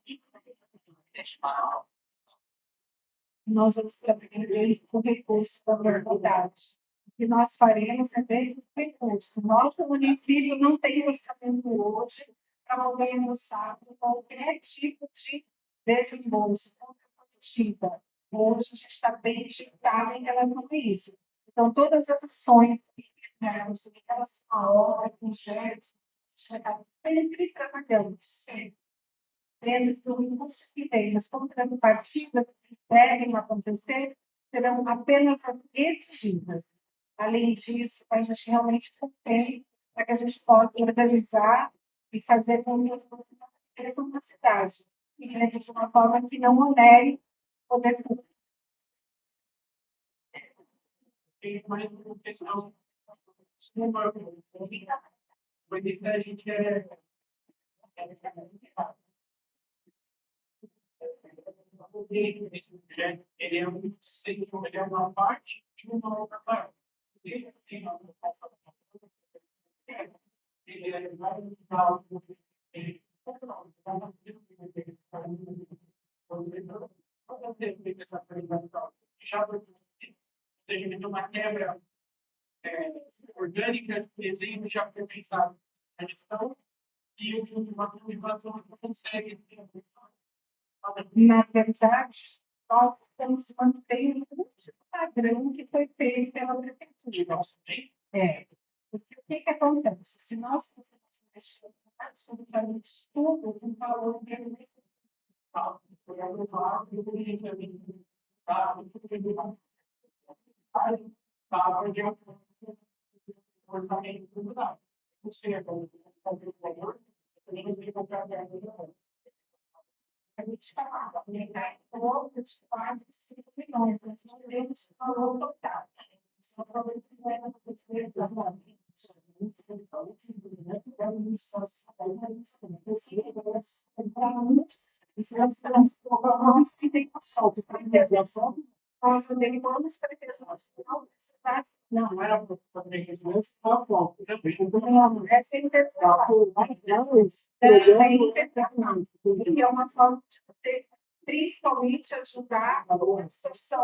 E 4 milhões. Nós vamos trabalhar com recursos da verdade. O que nós faremos é dentro do recurso. Nosso município não tem orçamento hoje para organizar qualquer tipo de desembolso contrapartida. Hoje a gente está bem digitado em relação a isso. Então, todas as ações que fizermos em relação à obra, projetos, a gente vai estar sempre trabalhando, sempre dentro do recurso que tem. As contrapartidas que devem acontecer serão apenas as exigidas. Além disso, a gente realmente tem para que a gente possa organizar e fazer com que as coisas cresçam na cidade, e cresçam de uma forma que não onere o poder público. Tem mais uma questão. Porque isso a gente ele é um centro, ele é uma parte de uma outra parte. Ele tem uma ele é mais legal, ele já seja uma quebra orgânica de desenho já foi pensado a questão e uma motivação que consegue. Na verdade, nós estamos mantendo o padrão que foi feito pela prefeitura. É. Porque o que acontece? Se nós fizermos absolutamente tudo, o valor dele vai ser alto. Foi aprovado, onde eu orçamento tribunal. Ou seja, o valor, podemos ver comprar a gente está outro de 4, 5 milhões, nós não temos o valor total. Só para ver que vai acontecer exatamente. Isso nós estamos programando se tem assaltos para intervenção, nós também vamos para que as nossas não era para só bom. Não, é sem intervenção. É intervenção. E é uma forma de poder principalmente ajudar a construção.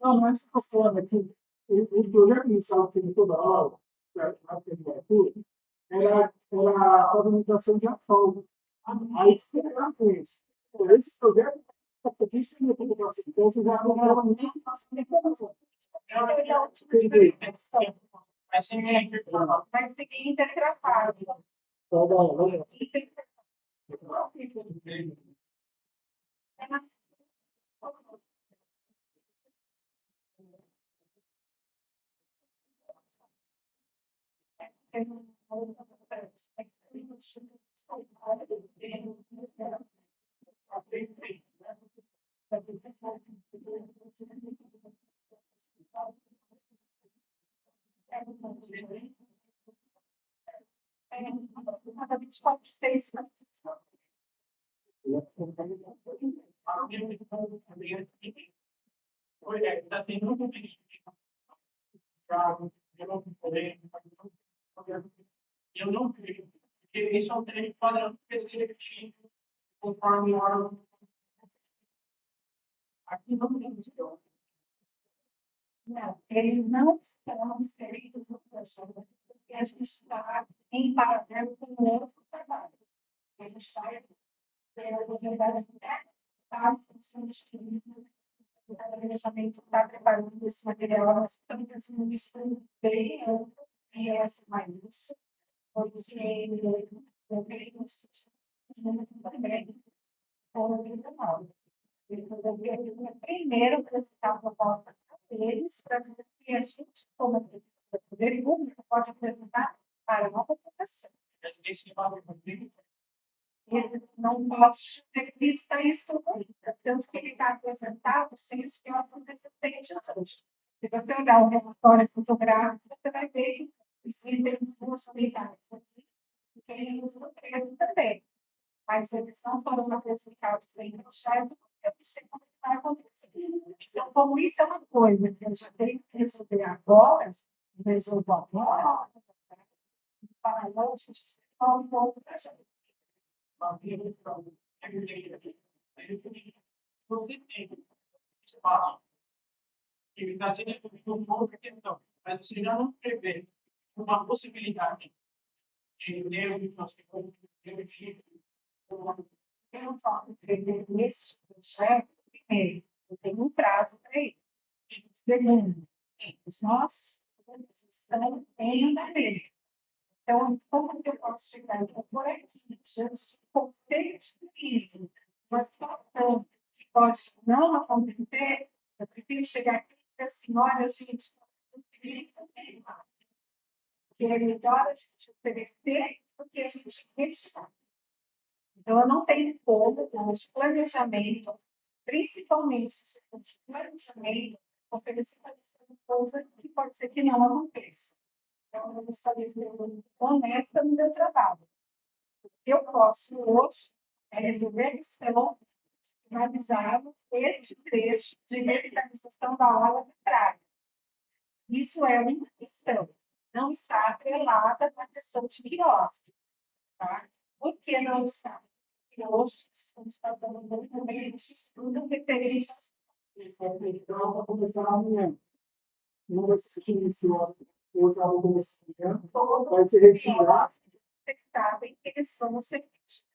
Não, mas estou falando aqui, o projeto inicial que toda hora, a temperatura, era a organização de asfalto. Aí isso que ela fez. Por esse projeto, a pouquíssima população. Então, você já não era muito fácil de informação. Vai seguir intercravado. Tá bom, cada 24, 6. Está tendo um eu não vejo, porque esse é um trecho padrão executivo, conforme o órgão. Aqui não tem discussão. Não, eles não estão inseridos no projeto, porque a gente está em paralelo com o outro trabalho. A gente vai ter a oportunidade de estar em função de turismo. O planejamento está preparando esse material, nós estamos fazendo um estudo bem amplo em relação a isso, porque eu tenho muito também com o tribunal. Então, eu queria primeiro apresentar a proposta deles para ver se a gente, como poder público, pode apresentar para a nova população. Não posso ter visto para isso tanto que ele está apresentado sem o senhor antecedente hoje. Se você olhar o relatório fotográfico, você vai ver que existem duas unidades aqui, tem os presos também. Mas eles não foram apresentados ainda no chat, eu não sei como vai acontecer. Então, como isso é uma coisa que eu já tenho que resolver agora, resolvo agora, para não a gente falar um pouco para a gente. Você tem espaço. Ele está tendo uma outra questão, mas você já não prevê uma possibilidade de ler o microscópio, eu não posso prever nesse projeto, primeiro, eu tenho um prazo para ele. Segundo, os nossos estão em andamento. Então, como que eu posso chegar por aqui, diante de conceito isso, uma situação que pode não acontecer, eu prefiro chegar aqui e dizer assim, olha, gente, isso também, que é melhor a gente oferecer do que a gente retirar. Então, eu não tenho como, hoje, planejamento, principalmente se for de planejamento, oferecer uma coisa que pode ser que não aconteça. Então, eu gostaria de ser honesta no meu trabalho. O que eu posso hoje é resolver a questão de finalizarmos este trecho de revitalização da aula de praia. Isso é uma questão, não está atrelada com a questão de quiosque. Tá? Por que não está? Porque hoje estamos fazendo um meio de estudo referente aos. Então, vou começar amanhã. Números que iniciou os alunos, pode ser retirado. Sabem que eles são os seguintes.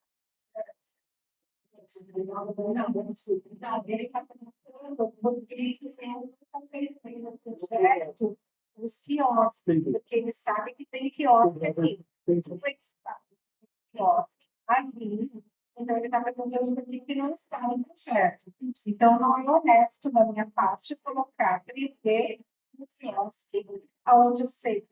Não, ele está perguntando porque ele tem um projeto os quiosques, porque ele sabe que tem quiosque aqui. Quiosque aqui. Então, ele está perguntando por que não está no projeto. Então, não é honesto da minha parte colocar prever no quiosque, onde eu sei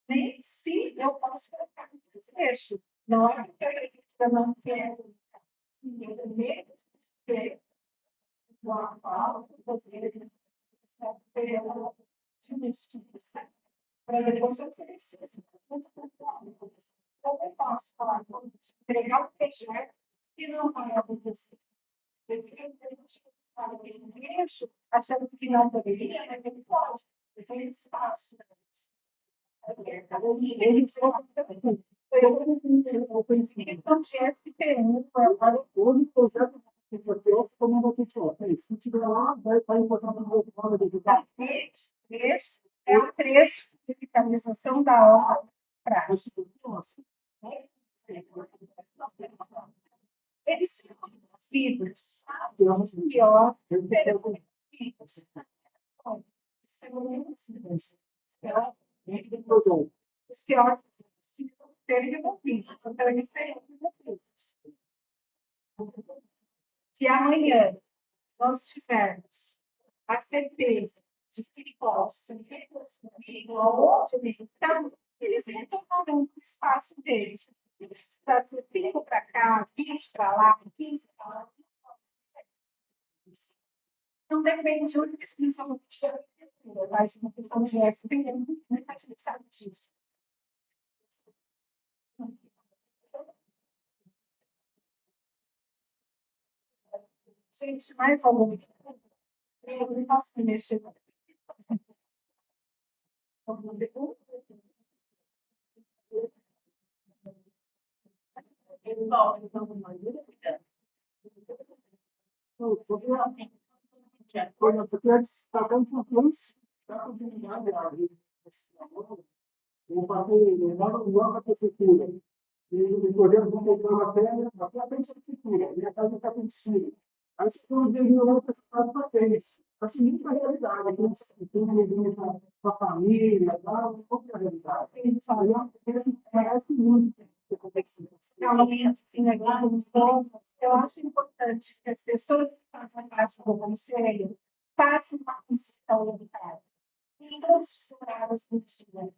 nem se eu posso colocar no trecho. Não é porque a prefeitura não quer. Eu também ter uma fala, de justiça, para depois oferecer esse produto para o público. Como eu posso falar, entregar o projeto e não vai acontecer? Eu fiquei para esse trecho, achando que não poderia, mas ele pode, ele tem espaço para isso. Ele foi o conhecimento do GSPM, agora todo o projeto que foi feito, como eu disse, se tiver lá, vai encontrar no meu plano de vida. Trecho é o trecho de finalização da obra para eles são fibras, os piores, os piores precisam ser removidos, então eles serão removidos. Se amanhã nós tivermos a certeza de que ele pode ser reconstruído onde eles estão, eles retornarão para o espaço deles. Eles precisam ser 5 para cá, 20 para lá, 15 para lá. Não depende única e exclusivamente da arquitetura, mas uma questão de SPM, muita gente sabe disso. Gente, mais algum? Eu não posso me mexer. Pessoal, então, uma dúvida. Porque eles estavam com planos para continuar a vida. Eu passei levando o ano para a prefeitura. E o governo não comprou a pedra, até a prefeitura. E a casa está construída. Aí se não veio outras papéis. Assim, muita realidade. Tem um evento com a família, outra realidade. A gente olha, parece muito. Realmente, sim, legal. Eu acho importante que as pessoas que fazem parte do conselho façam uma visita voluntária. Em todos os horários do dia.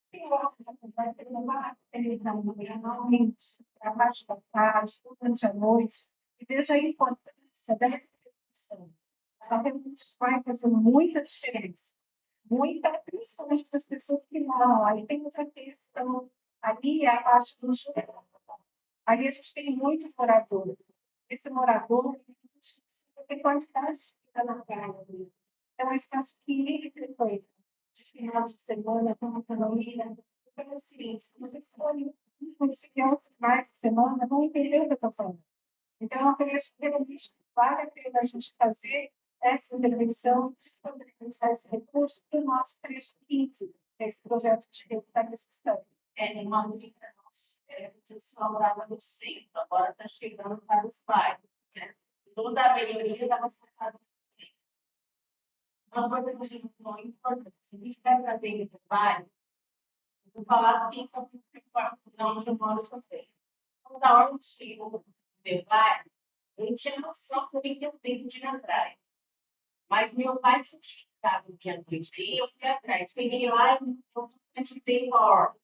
Quem gosta de vai ter uma televisão normalmente, a parte da tarde, durante a noite, e veja a importância dessa televisão. Ela realmente vai fazer muita diferença. Muita, principalmente para as pessoas que moram lá. E tem outra questão, ali é a parte do jogo. Aí a gente tem muito morador. Esse morador tem qualidade de vida na casa dele. É um espaço que ele frequenta, de final de semana, com uma família. Então, assim, se vocês forem conseguir mais de semana, vão entender o que eu estou falando. Então, eu vejo que realmente vale a pena a gente fazer essa intervenção, disponibilizar esse recurso para o nosso trecho 15, que é esse projeto de revitalização. Uma amiga nossa, que só morava no centro, agora está chegando para os bairros. Né? Toda a melhoria estava focada no centro. Uma coisa que a gente não importante, se a gente vai para dentro do bairro, eu vou falar que isso é muito preocupado, onde eu moro também. Então, na hora que chego no meu bairro, eu não tinha noção do que eu tenho de ir atrás. Mas meu pai tinha chegado no dia à noite e eu fui atrás. Cheguei lá e a gente tem uma ordem.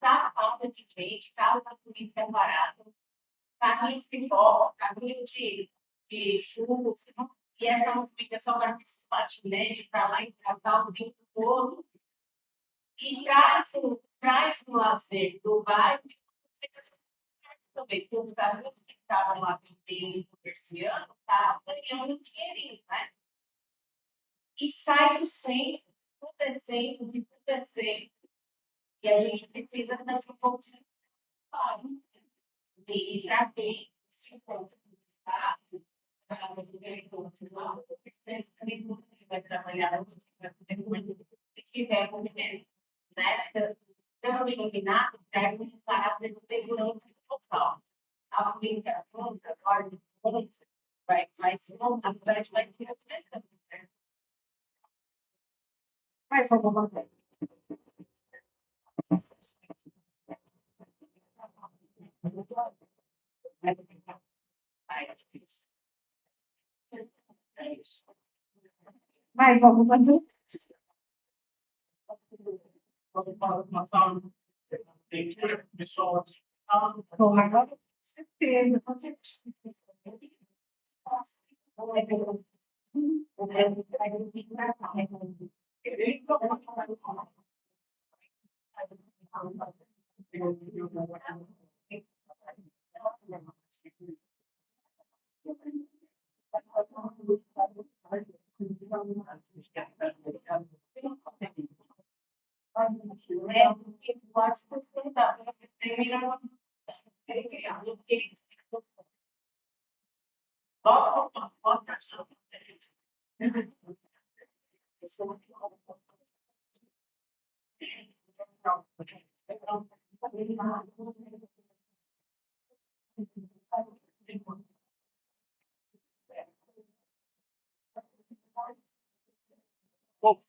Tá falta de gente, carro da polícia parado, carrinho de pipoca, carrinho de churros, e essa movimentação agora com esses patinetes para lá e para cá o tempo todo, e traz o lazer do bairro de movimentação também, porque os carros que estavam lá vendendo, comerciando, estavam ganhando um dinheirinho, né? E sai do centro, tudo é centro, tudo é centro. E a gente precisa fazer um pouco de trabalho. E para quem se encontra vai trabalhar, se tiver movimento, né? Estando iluminado, para parar para segurança total. A polícia contra, a ordem contra, vai se montar, a cidade vai ter a Mais alguma coisa? É isso. Mais alguma dúvida? Pessoal, Claro, com certeza. eu acho que termina Bom,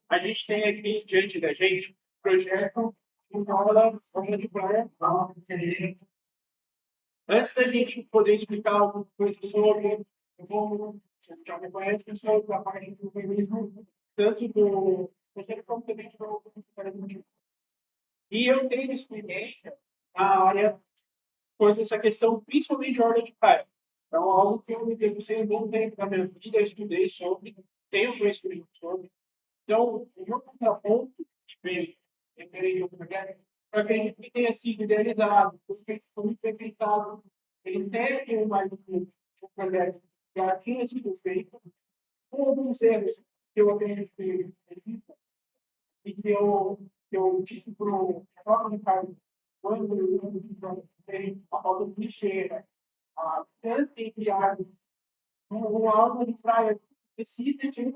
a gente tem aqui diante da gente um projeto de aula de praia. Antes da gente poder explicar alguma coisa sobre, eu vou já me conhece sobre a parte do feminismo, tanto do projeto como também do comunicativo. E eu tenho experiência na área quanto a essa questão, principalmente de ordem de praia. Então, algo que eu me debrucei um bom tempo na minha vida, estudei sobre, tenho conhecimento sobre. Então, o meu contraponto veio, referente ao projeto, eu acredito que tenha sido idealizado, porque foi muito bem pensado. Eles têm mais um projeto que já tinha sido feito, com alguns erros que eu acredito que existam, e que eu disse para o próprio Ricardo, quando eu tem a falta de lixeira, a distância entre árvores, um alvo de praia precisa de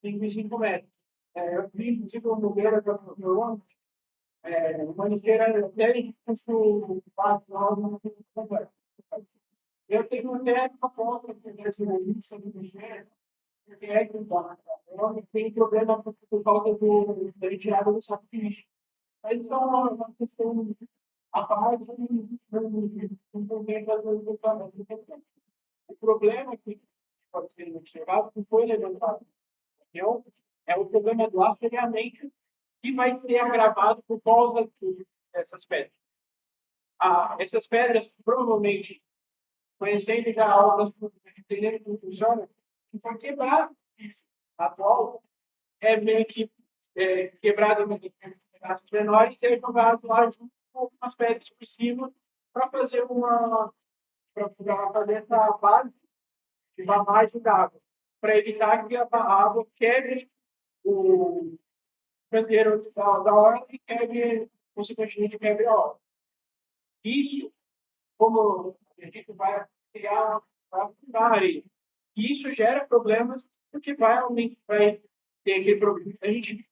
5 metros. Eu vi, inclusive, o Nogueira, que é o meu nome, uma lixeira 10,4 algo complexo. Eu tenho até uma proposta que eu quero sobre lixeira, porque é que eu tenho problema por causa da retirada do saco de lixo. Mas isso é uma questão à parte, não também das questões. O problema que pode ser observado, que foi levantado região, é o problema do assoreamento, que vai ser agravado por causa dessas pedras. Essas pedras, provavelmente, conhecendo já a obra, entendendo como funciona, que foi quebrado isso. Atual é meio que quebrado pedaços menores e é jogado lá junto com algumas pedras por cima para fazer para fazer essa base de lavagem d'água, para evitar que a água quebre o canteiro da horta e quebre, consequentemente, quebre a horta. Isso, como a gente vai criar, vai afundar a areia. E isso gera problemas, porque vai ter aquele problema. A gente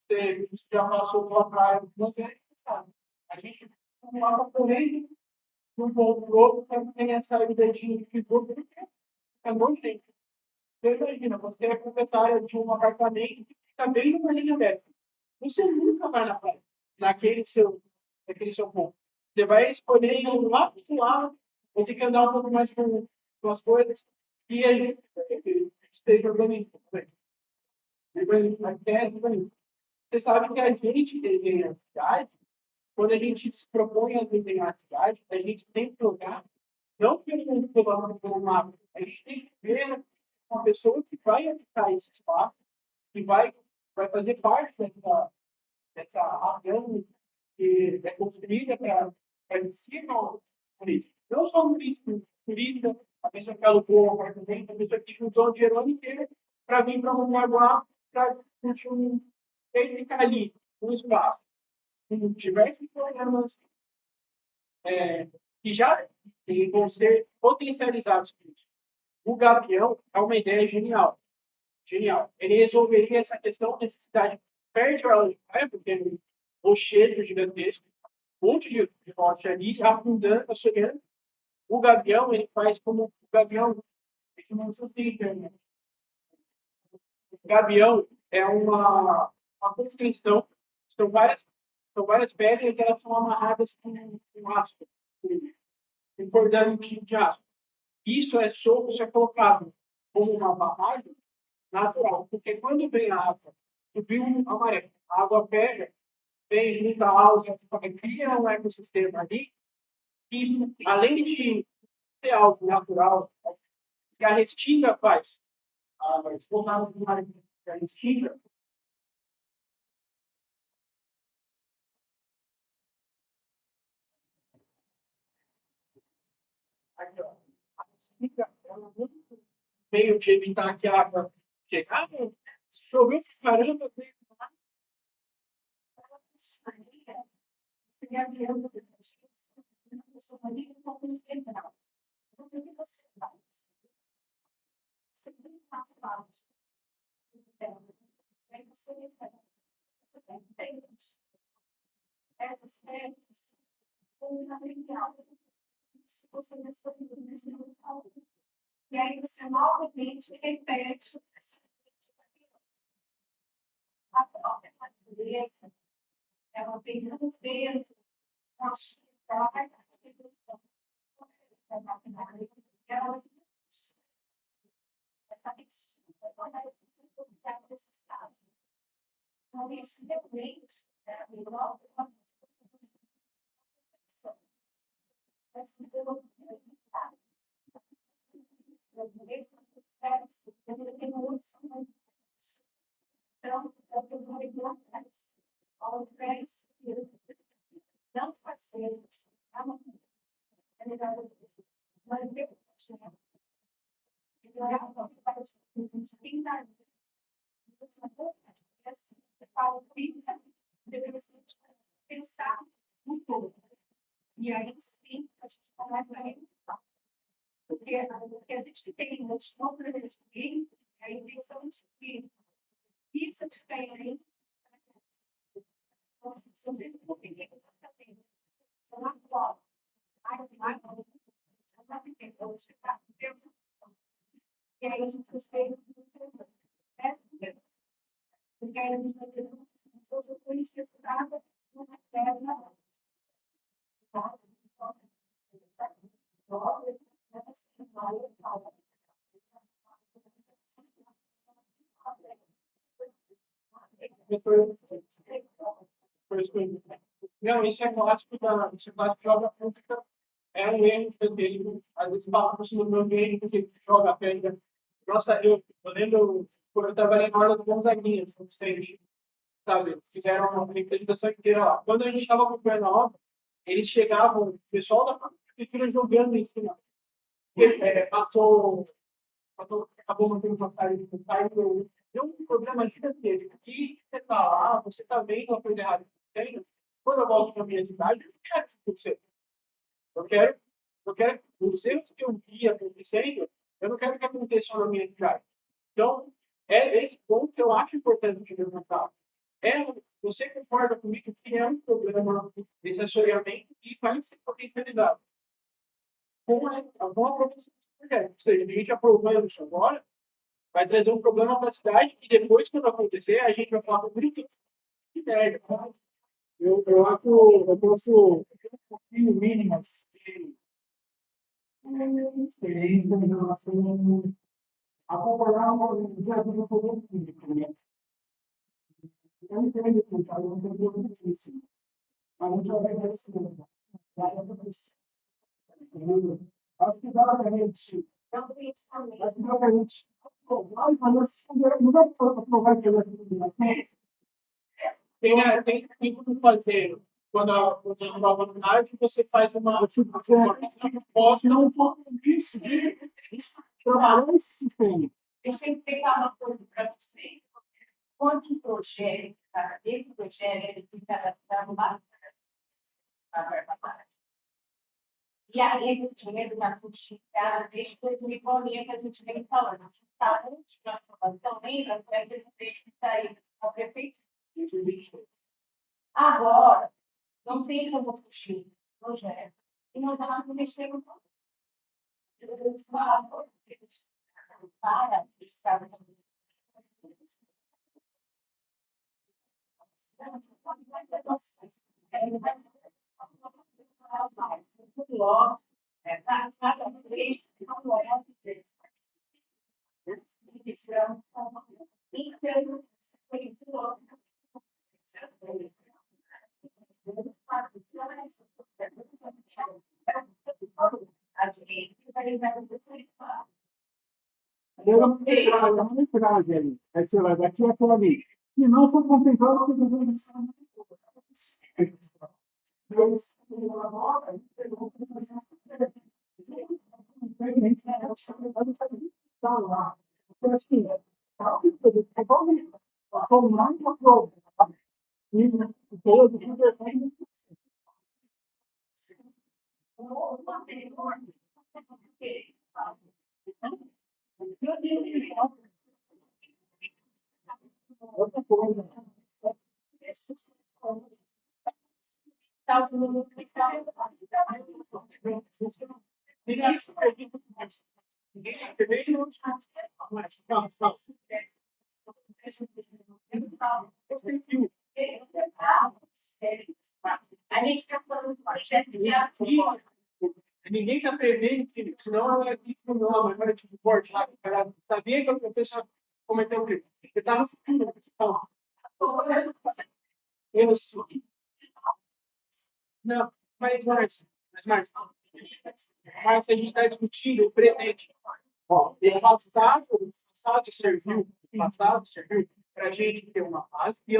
já passou pela praia algumas vezes, sabe? A gente lava correndo de um ponto para o outro, quando tem essa evidência de figura, porque é muito tempo. Você imagina, você é proprietário de um apartamento que fica bem numa linha dessa. Você nunca vai na praia, naquele seu ponto. Você vai escolher ir lá para o lado, vai ter que andar um pouco mais com as coisas, e aí esteja organizado. Você sabe que a gente desenha a cidade, quando a gente se propõe a desenhar a cidade, a gente tem que olhar, não pelo mapa, a gente tem que ver uma pessoa que vai habitar esse espaço, que vai fazer parte dessa razão que é construída para em cima o turista. Não só o turista, a pessoa que alugou um apartamento, a pessoa que juntou o dinheiro inteiro para vir para um lugar para curtir ele ficar ali, um espaço. Com diversos programas que já vão ser potencializados por isso. O Gavião é uma ideia genial. Genial. Ele resolveria essa questão da necessidade perto da de praia, porque é um rochedo gigantesco, um monte de rocha ali, afundando, açoriano. O Gavião, ele faz como o Gavião, é que não sustenta, né? O Gavião é uma construção, são várias, são várias pedras e elas são amarradas com aço, com cordão de aço. Isso é colocado como uma barragem natural, porque quando vem a água, subiu a maré, a água pega, vem junto à alga, cria um ecossistema ali, e além de ser algo natural, que a restinga faz, a exportar a restinga, aqui, ó, a restinga, ela não veio de evitar que a água chegasse, choveu caramba, veio Esse gavião, eu sou ali um pouco integral. Então, o que você faz? Você tem quatro paus. Aí você refere. Você tem pedras. Essas pedras, com material. Se você descer nesse local. E aí você novamente repete essa a própria natureza, ela pegando vento, ela vai ela essa textura, ela vai se desses casos. Então, isso realmente é igual a uma pessoa. Mas pelo então, eu vou regular atrás. Ao invés de não fazer isso, é melhor manter o dinheiro. Melhorar a qualidade de pintar. Assim, eu falo, pinta, depois a gente pensar no todo. E aí sim, a gente começa a realizar. Porque a gente tem no planejamento, a intenção de que isso tem aí, são de pequeno tratamento. São na qual, e aí a gente consegue porque aí a gente vai ter uma política estrada numa terra não, isso é clássico de obra pública, é um erro que eu tenho, às vezes fala por cima do meu meio, porque joga a pedra. Nossa, eu lembro, quando eu trabalhei na hora do Gonzaguinha, São Vicente, sabe, fizeram uma implementação inteira lá. Quando a gente estava acompanhando a obra, eles chegavam, o pessoal da prefeitura jogando em cima. Acabou mantendo uma saída do pai, deu um problema gigantesco. E você está lá, você está vendo uma coisa errada que tem. Quando eu volto para a minha cidade, eu não quero que você. Eu quero, eu quero os erros que eu vi acontecendo, eu não quero que aconteça na minha cidade. Então, é esse ponto que eu acho importante de levantar. Você concorda comigo que é um problema desse assoreamento e vai ser potencializado com a aprovação do projeto. Ou seja, a gente aprovando isso agora, vai trazer um problema para a cidade e depois, quando acontecer, a gente vai falar com o grito de merda. Eu acho, eu posso um pouquinho mínimas de experiência em relação a comparar o dia a dia do poder público, né? Eu entendo que está um pouco difícil, mas a gente vai ver assim, vai acontecer. Acho que dá para a gente. Acho que dá para a gente. Mas assim, não dá para provar que ela tem como fazer quando a nova unidade, você faz uma pode não pode isso, trabalhar esse sistema. Deixa eu explicar uma coisa para você. Quando o projeto, esse projeto, ele fica cadastrado lá na verba. E aí, esse dinheiro está justificado desde 2009 que a gente vem falando. Se está antes da aprovação, lembra que a gente deixa de sair a prefeitura. Agora, não tem como fugir do projeto. E não dá para mexer no projeto. Eles falam, para, eles sabem também. Cada vez Eu não vou entrar, gente. Aí você vai daqui a pouco ali. Se não for contemplado, eu vou outra coisa. A gente está falando de projeto de ação. Ninguém está prevendo que, senão ela aqui no nome, agora tipo corte lá, o cara sabia que a pessoa cometeu o crime. Ele está no futuro, pessoal. Eu sou. Não, mas a gente está discutindo o presente. Ó, o passado serviu para a gente ter uma base, e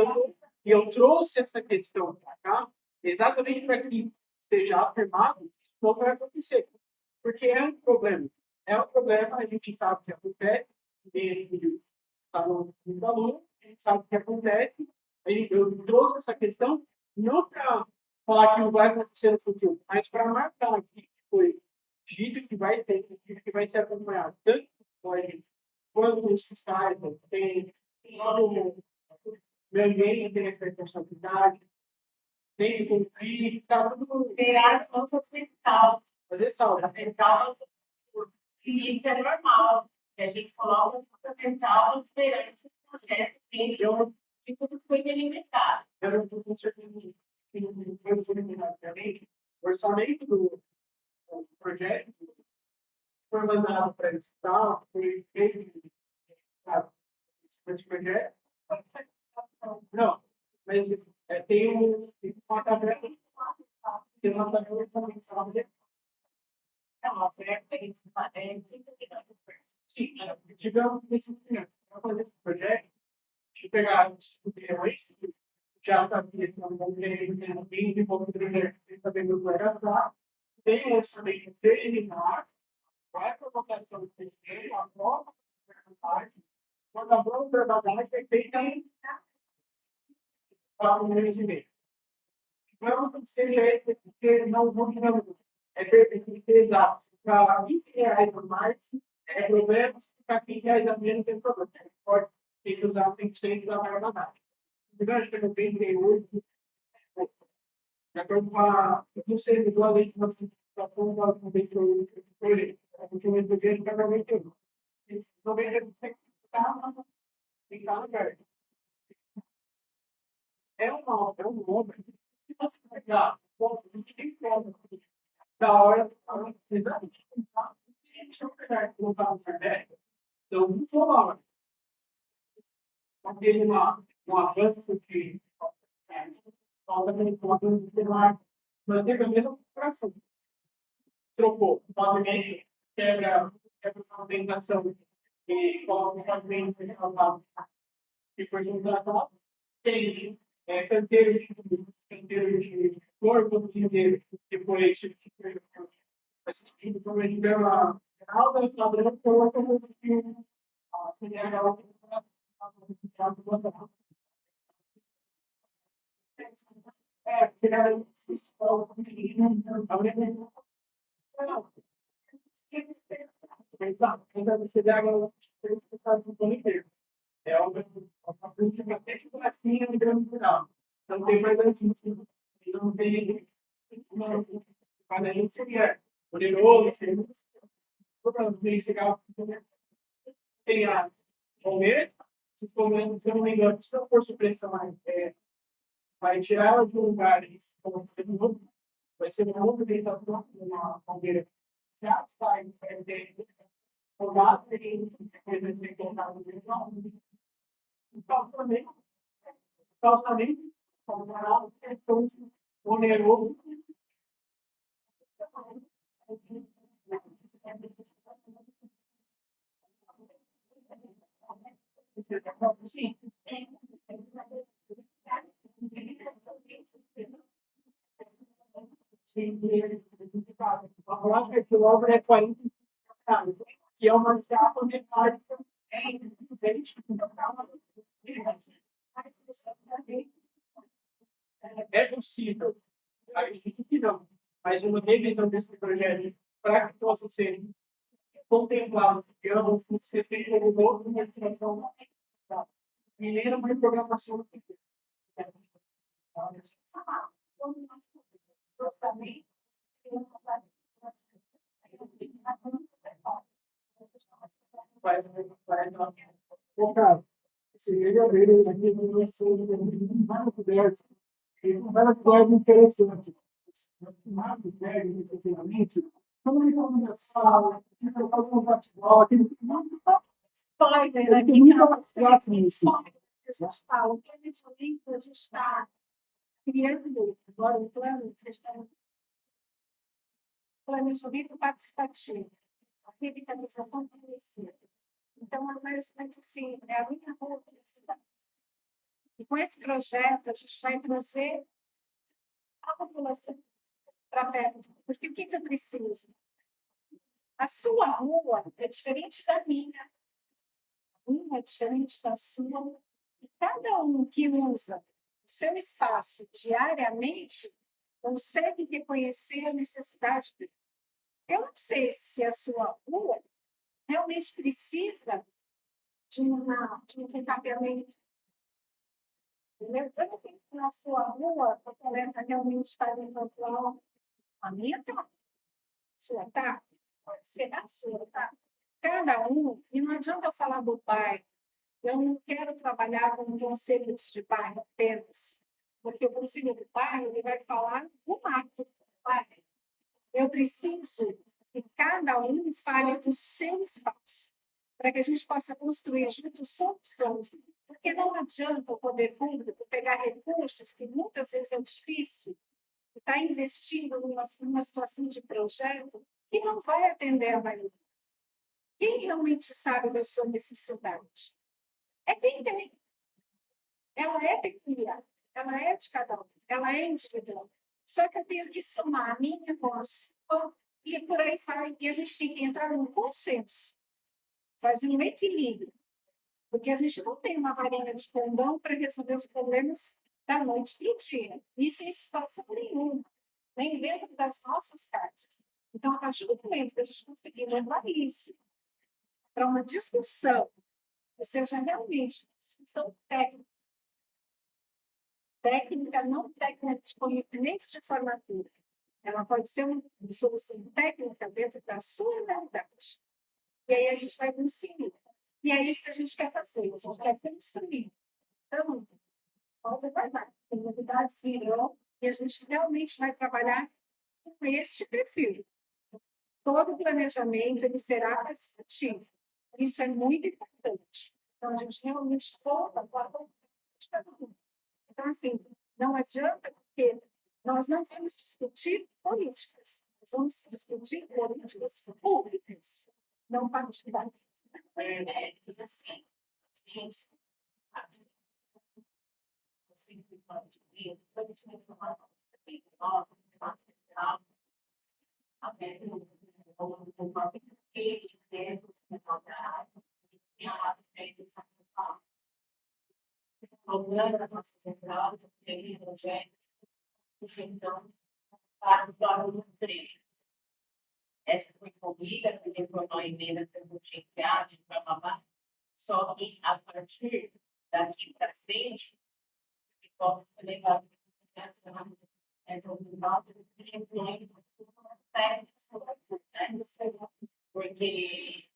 eu trouxe essa questão para cá exatamente para que seja afirmado que isso não vai acontecer. Porque é um problema. É um problema, a gente sabe que acontece, dentro está no valor, a gente sabe o que acontece. Eu trouxe essa questão não para falar que não vai acontecer no futuro, mas para marcar aqui que foi dito que vai ter, que vai ser acompanhado tanto pode, quanto os fiscais têm, todo o meio ambiente tem essa responsabilidade, tem que cumprir, está tudo Virar nossa central. fazer saldo. A central, e isso é normal. A gente coloca a central esperando que o projeto tenha e tudo foi delimitado. Eu não estou com certeza que não foi determinado também. O orçamento do projeto foi mandado para esse tal, foi feito esse projeto. Não, mas tem uma tabela, tem uma tabela também, sabe? Então, a oferta é Sim, digamos que esse para fazer esse projeto, pegar os leões, que já está aqui, não tem desenvolvimento, sem saber do que vai gastar, tem um orçamento preliminar, vai para a votação do terceiro, a prova da parte, quando a prova da verdade é feita em 4 meses e meio. Não que seja esse, porque não é tem que ser exato. Para R$ 20 a mais, é problema, para R$ 15 a menos, tem problema. Pode ter que usar 100% da maior vantagem. Então, acho que eu tenho 38, de acordo com a. Eu não sei, igual a lei de notificação da projeto. A gente vai dizer que cada vez tem. Não vem tem que estar aberto. É um nome. Se você pegar, bom, a gente tem como. Da hora, exatamente. Se eu pegar e colocar na internet, eu não vou lá. Não teve um avanço de. Falta de informação de celular. Mas teve a mesma configuração. Trocou o pavimento, quebra a tentação e coloca o pavimento que foi juntado. Tem canteiro de corpo, canteiro depois assistindo provavelmente pela alta padrão, coloca o exato, então você dá o plano inteiro. É uma política bastante bracinha no grande final. Não tem mais antigo, não tem. Mas a gente seria poderoso, seria chegar tem a Palmeiras, se eu não me engano, se não for supressão mais, vai tirar ela de um lugar, vai ser uma movimentação na Palmeiras. Já sai, formado, tem coisas de contato de calçamento, calçamento, comparado, oneroso. Sim. A próxima quilômetro é 40 que é uma chapa metálica é possível. A gente que não. Mas uma revisão desse projeto para que possa ser contemplado, digamos, você tem como outro uma situação mineira, uma programação. Bom, cara, seria ver aqui com vocês várias ideias, várias coisas interessantes. Nada velho, efetivamente, como ele começar, eu faço um bate-bola, aquele Spoiler aqui nunca para vai falar com vocês. isso. A gente fala, o planejamento, a gente está criando agora um plano, planejamento participativo, a revitalização progressiva. Então, é mais ou menos assim, é a minha rua da cidade. E com esse projeto, a gente vai trazer a população para perto. Porque o que eu preciso? A sua rua é diferente da minha. A minha é diferente da sua. E cada um que usa o seu espaço diariamente consegue reconhecer a necessidade dele. Eu não sei se a sua rua realmente precisa de um recapeamento. Eu não sei se na sua rua a coleta realmente está em controle. A minha está. A sua está? Pode ser a sua, tá? Cada um, e não adianta eu falar do bairro. Eu não quero trabalhar com conselhos de bairro apenas, porque o conselho do bairro ele vai falar do macro do bairro. Eu preciso que cada um fale do seu espaço, para que a gente possa construir juntos soluções. Porque não adianta o poder público pegar recursos, que muitas vezes é difícil, e estar investindo numa situação de projeto que não vai atender a maioria. Quem realmente sabe da sua necessidade? É quem tem. ela é peculiar, ela é de cada um, ela é individual. Só que eu tenho que somar a minha voz e por aí vai. E a gente tem que entrar num consenso, fazer um equilíbrio, porque a gente não tem uma varinha de condão para resolver os problemas da noite para o dia. Isso em situação nenhuma, nem dentro das nossas casas. Então, a partir do momento que a gente conseguir levar isso para uma discussão, que seja realmente uma discussão técnica, não técnica de conhecimento de formatura, ela pode ser uma solução técnica dentro da sua realidade. E aí a gente vai construir. E é isso que a gente quer fazer, a gente quer construir. Então, pode aguardar. Tem novidades virão e a gente realmente vai trabalhar com este perfil. Todo o planejamento ele será participativo. Isso é muito importante. Então, a gente realmente volta para a de cada um. Então, assim, não adianta, porque nós não vamos discutir políticas, nós vamos discutir políticas públicas, não partidárias. Assim, gente, assim, pode vir, pode ser informado, nossa, até problema da nossa central, tem projeto, então, para o próprio trecho. Essa foi corrida, porque foi uma emenda que eu tinha criado, só que a partir daqui para frente, que pode ser levado para o nosso técnico, porque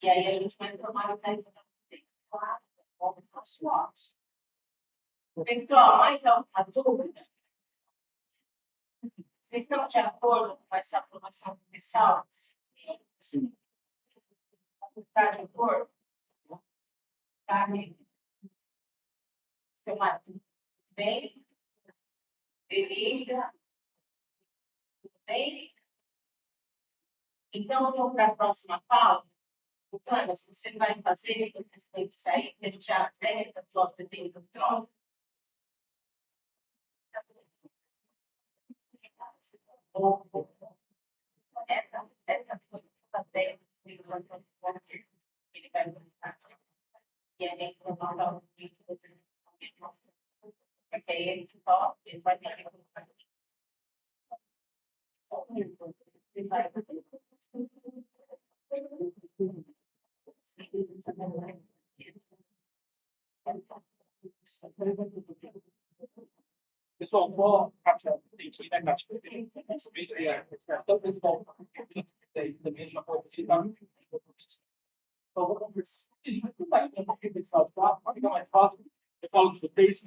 e aí a gente vai tomar então, mais alguma dúvida? Vocês estão de acordo com essa aprovação mensal? Sim. Está de acordo? Tá, seu Marcos? Bem? Beleza? Bem? Então, vamos para a próxima pauta. Ana, se você vai fazer, você tem que sair, a gente já pega a tua pretendida troca. Essa foi a técnica ele vai voltar. E a gente vai mandar o vídeo porque aí ele só ele vai ter que voltar. Ele vai Pessoal, só Kátia, tem que ir, né, Kátia? Talvez também já pode citar. Só vou conversar. Não vai ter um pouquinho pensado, tá? Vai ficar mais fácil. Eu falo de vocês.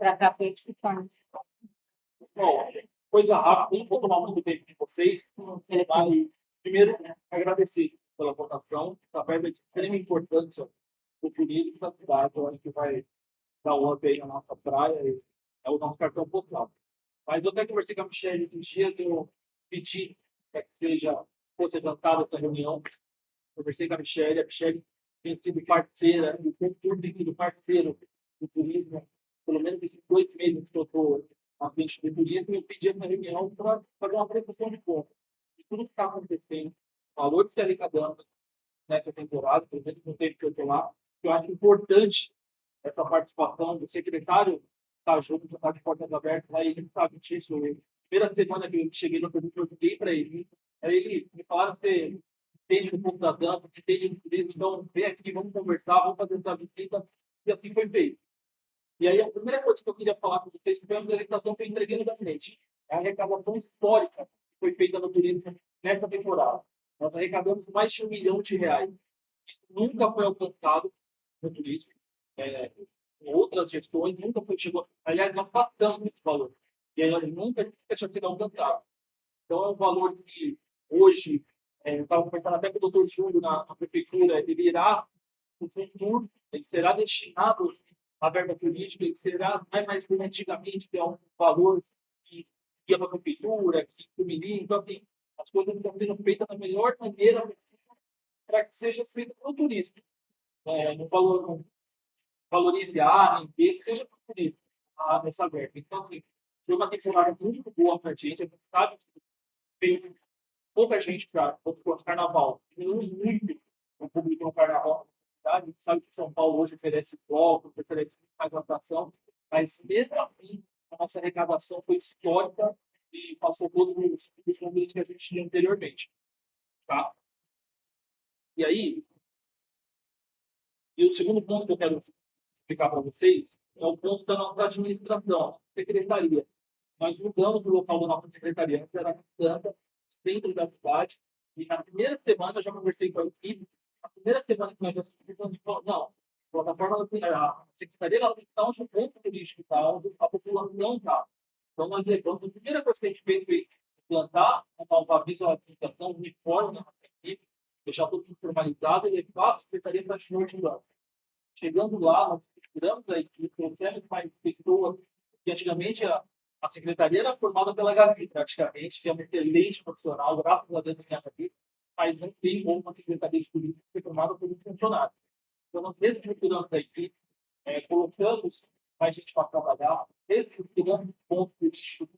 para cá para gente ficar. Bom, coisa rápida, não vou tomar muito tempo de vocês. Mas, primeiro, agradecer pela votação. Tá vendo de extrema importância o turismo da cidade. Eu acho que vai dar um up aí na nossa praia. É o nosso cartão postal. Mas eu até conversei com a Michelle esses dias, eu pedi para que fosse adiantada essa reunião. Conversei com a Michelle tem sido parceira, e o Cultura tem sido parceiro do turismo, pelo menos esses 2 meses que eu estou à frente do turismo, e eu pedi essa reunião para fazer uma prestação de contas de tudo que está acontecendo, o valor que está arrecadando nessa temporada, pelo menos no tempo que eu estou lá. Eu acho importante essa participação do secretário está junto, está de portas abertas, aí ele sabe disso. Primeira semana que eu cheguei no produto, eu liguei para ele, aí ele me falaram que entende um pouco da dança, que entende do turismo, então vem aqui, vamos conversar, vamos fazer essa visita, e assim foi feito. E aí, a primeira coisa que eu queria falar com vocês foi a apresentação que eu entreguei no gabinete. É a arrecadação histórica que foi feita no turismo nessa temporada. Nós arrecadamos mais de R$ 1 milhão. Nunca foi alcançado no turismo. É, em outras gestões, nunca foi chegou. Aliás, nós passamos esse valor. E aí, nunca tinha sido alcançado. Então, é um valor que hoje, eu estava conversando até com o doutor Júlio na prefeitura, ele irá, no futuro, ele será destinado à verba política, ele será, não é mais como antigamente, que é um valor que ia para a prefeitura, que comiria. Então, assim, as coisas estão sendo feitas da melhor maneira possível para que seja feito para o turismo. No valor, não valorize A, nem B, que seja para o turismo, essa verba. Então, assim, foi uma temporada muito boa para a gente sabe que veio pouca gente para o carnaval. Diminuiu muito o público no carnaval. Tá? A gente sabe que São Paulo hoje oferece bloco, oferece mais atração, mas mesmo assim, a nossa arrecadação foi histórica e passou todos os números que a gente tinha anteriormente. Tá? E aí, e o segundo ponto que eu quero explicar para vocês é o ponto da nossa administração, secretaria. Nós mudamos o local da nossa secretaria. Antes era na Santa, centro da cidade. E na primeira semana, eu já conversei com a equipe. Na primeira semana que nós já subimos, a gente falou: não, a plataforma, a secretaria ela tem que estar onde o ponto turístico está, onde a população está. Então, nós levamos, a primeira coisa que a gente fez foi implantar uma visualização uniforme na nossa equipe, deixar tudo formalizado e levar a secretaria para a Church. Chegando lá, nós procuramos a equipe, trouxemos mais pessoas, que antigamente a secretaria era formada pela Gavi, praticamente, que é uma excelente profissional, graças a Deus, minha Gavi, mas não tem como uma secretaria de turismo ser formada por um funcionário. Então, nós reestruturamos a equipe, colocamos mais gente para trabalhar, reestruturamos pontos turísticos.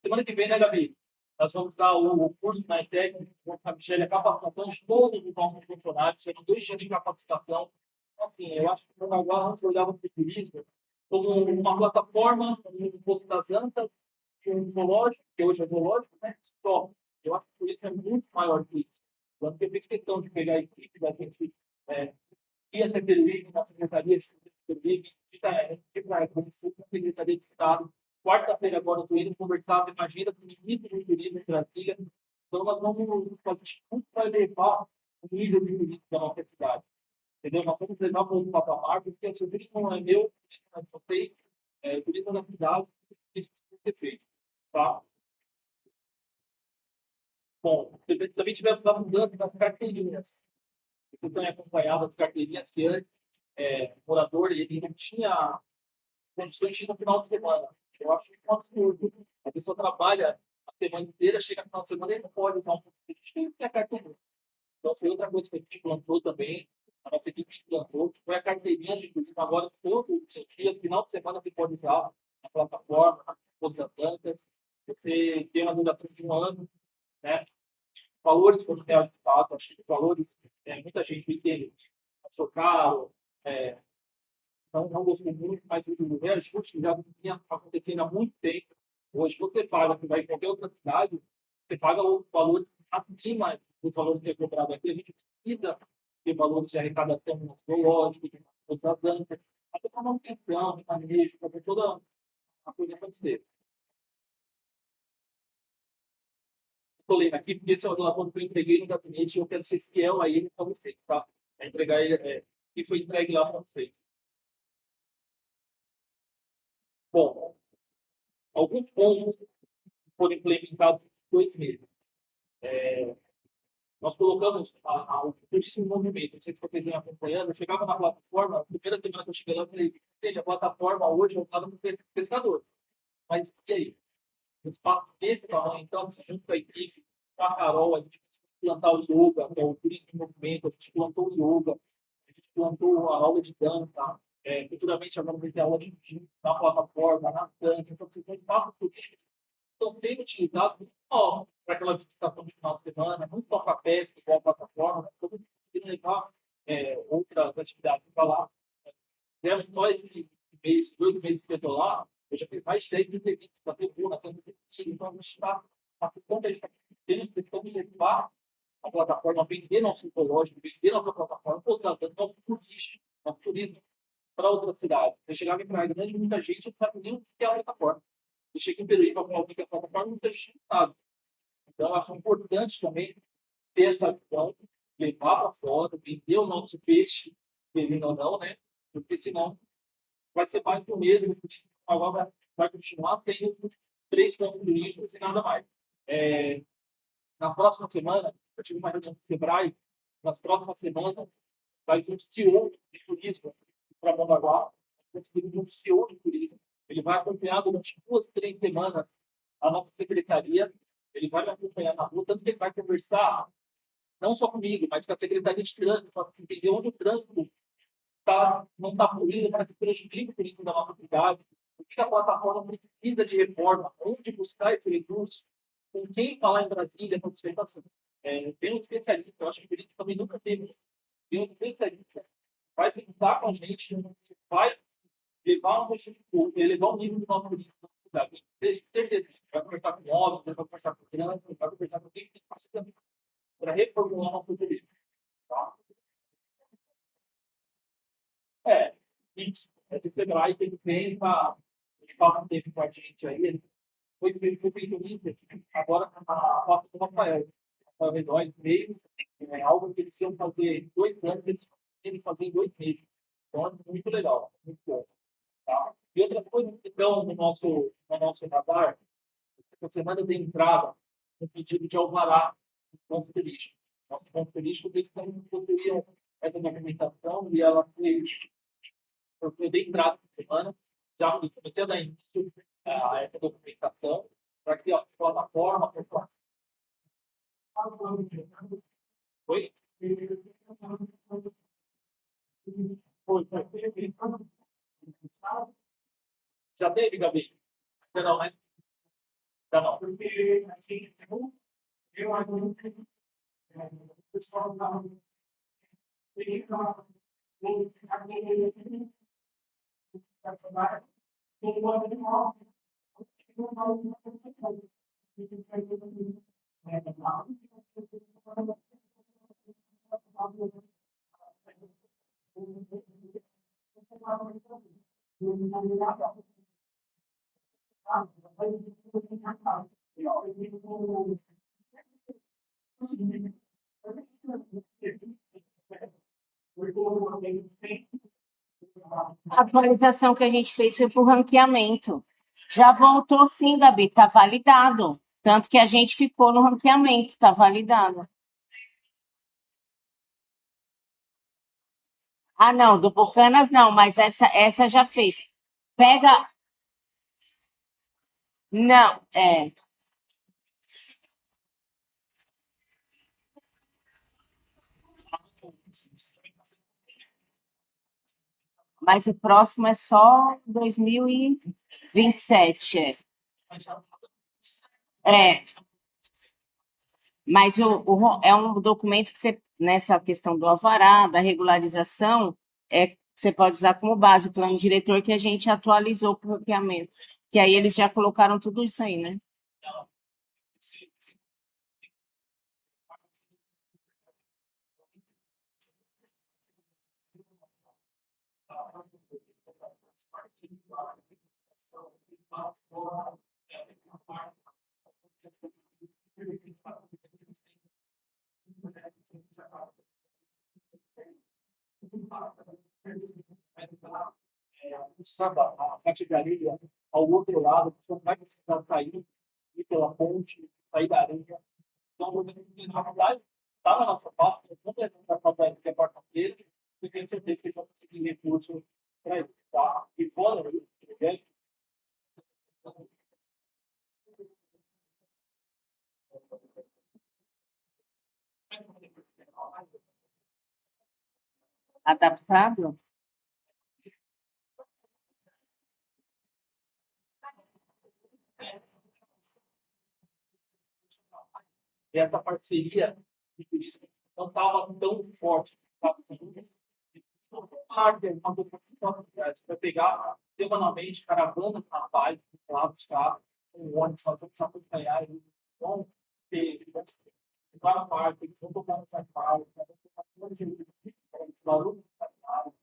Semana que vem, né, Gabi? Nós vamos dar o curso na ETEC, com a Michelle, a capacitação de todos os nossos funcionários, serão 2 dias de capacitação. Então, assim, eu acho que o Carnaval, antes olhava para o turismo como uma plataforma, como um posto das antas, um zoológico, que hoje é zoológico, né? Só. Eu acho que o turismo é muito maior que isso. Tanto que eu fiz questão de pegar a equipe da gente, é, ia ter Peruíbe, na Secretaria de Peruíbe, como se fosse a Secretaria de Estado. Quarta-feira, agora, eu estou indo conversar, imagina, com o ministro do Turismo de Brasília. Então, nós vamos fazer tudo para elevar o nível de turismo da nossa cidade. Entendeu? Nós vamos levar para outro patamar, porque o turismo não é meu, o turismo não é de vocês, o turismo da cidade, isso tem que ser feito. Tá? Bom, também tivemos a mudança das carteirinhas. Vocês têm acompanhado as carteirinhas que antes o morador ele não tinha condições de ir no final de semana. Eu acho que é um absurdo. A pessoa trabalha a semana inteira, chega no final de semana e não pode usar um pouco de tem que ter a carteirinha. Então, foi outra coisa que a gente implantou também, a nossa equipe implantou, que foi a carteirinha de turismo. Agora, todo dia, final de semana, você pode usar a plataforma, a outras bancas, você tem uma duração de 1 ano, né? Valores quando é fato, acho que valores, muita gente entende, achou caro, é, não gostou muito, mas o reajuste já vinha acontecendo há muito tempo. Hoje, você paga, você vai em qualquer outra cidade, você paga o valor acima do valor que é cobrado aqui. A gente precisa ter valores de arrecadação no zoológico, de outras bancas, até para manutenção, de manejo, para ver toda a coisa acontecer. Estou lendo aqui, porque esse é o relatório que eu entreguei no gabinete e eu quero ser fiel a ele para vocês, tá? É entregar ele, que foi entregue lá para vocês. Bom, alguns pontos foram implementados em 2 meses. Nós colocamos o turismo em movimento. Não sei se vocês vêm acompanhando. Eu chegava na plataforma, a primeira semana que eu cheguei lá, eu falei, veja, a plataforma hoje é voltada para o pescador. Mas e aí? O espaço desse tamanho, então, junto com a equipe, com a Carol, a gente plantar o yoga, que é o turismo em movimento, a gente plantou o yoga, a gente plantou a aula de dança, futuramente agora vai ter aula de gym na plataforma, na dança. Então, você tem espaço turístico estão sendo utilizados não só para aquela visitação de final de semana, não só para a pesca, igual a plataforma, mas como conseguir levar outras atividades para lá. Fizemos só esse mês, 2 meses que eu estou lá, eu já fiz mais de 10 entrevistas para ter na Santa Cecília, então a gente está na questão da gente tem questão de levar a plataforma, vender nosso ecológico, vender nossa plataforma, contratando nosso turismo, nosso turismo. para outra cidade. Eu chegava em Praia Grande, muita gente não sabe nem o que é a plataforma. Eu chego em Peruíbe para o que é a plataforma, muita gente não sabe. Então, eu acho importante também ter essa visão, levar para fora, vender o nosso peixe, querendo ou não, né? Porque senão vai ser mais do mesmo, agora vai continuar tendo 3 pontos turísticos e nada mais. É, na próxima semana, eu tive uma reunião com o Sebrae, na próxima semana vai vir um CEO de turismo para Mongaguá, um CEO de turismo. Ele vai acompanhar durante 2, 3 semanas a nossa secretaria, ele vai me acompanhar na rua, tanto que ele vai conversar, não só comigo, mas com a Secretaria de Trânsito, para entender onde o trânsito não está fluindo, para que prejudique o turismo da nossa cidade, o que a plataforma precisa de reforma, onde buscar esse recurso, com quem falar em Brasília, com sustentação. Tem um especialista, eu acho que o turismo também nunca teve, tem um especialista, vai pensar com a gente, vai levar elevar o nível do nosso turismo na cidade. Certeza, vai conversar com óbvios, vai conversar com trânsito, vai conversar com quem precisa para reformular o nosso turismo. Tá? É, isso. Esse Sebrae tem feito ele fala um tempo com a gente aí, ele foi feito isso, agora a foto do Rafael. Rafael Redói veio, algo que eles iam fazer 2 anos, eles fazer em 2 meses. Então, é muito legal, muito bom. Tá? E outra coisa que estão no nosso radar, essa semana tem entrada no pedido de alvará do ponto turístico. Nosso ponto turístico tem que possuir essa documentação e ela foi bem entrada essa semana. Já comecei a dar início a essa documentação para que a plataforma foi. Foi. Já teve, Gabi? Já não, né? Já não. Porque eu acho que o pessoal está A atualização que a gente fez foi por ranqueamento. Já voltou sim, Gabi, está validado. Tanto que a gente ficou no ranqueamento, está validado. Ah, não, do Bucanas não, mas essa já fez. Pega. Não, é. Mas o próximo é só 2027. É. Mas é um documento que você, nessa questão do alvará, da regularização, você pode usar como base o plano diretor que a gente atualizou para o ranqueamento. Que aí eles já colocaram tudo isso aí, né? O samba, a faixa de areia ao outro lado, a pessoa vai precisar sair, ir pela ponte, sair da areia. Então, na verdade, está na nossa pauta, não é para fazer aqui a quarta-feira, e tenho certeza que eles vão conseguir recurso para isso. Tá? E fora isso, né? Adaptado? E essa parceria de turismo não estava tão forte. Vai pegar semanalmente caravanas na bike, lá buscar um ônibus para acompanhar. Eles vão ter, várias partes, eles vão tocar no safari, barulho no safari.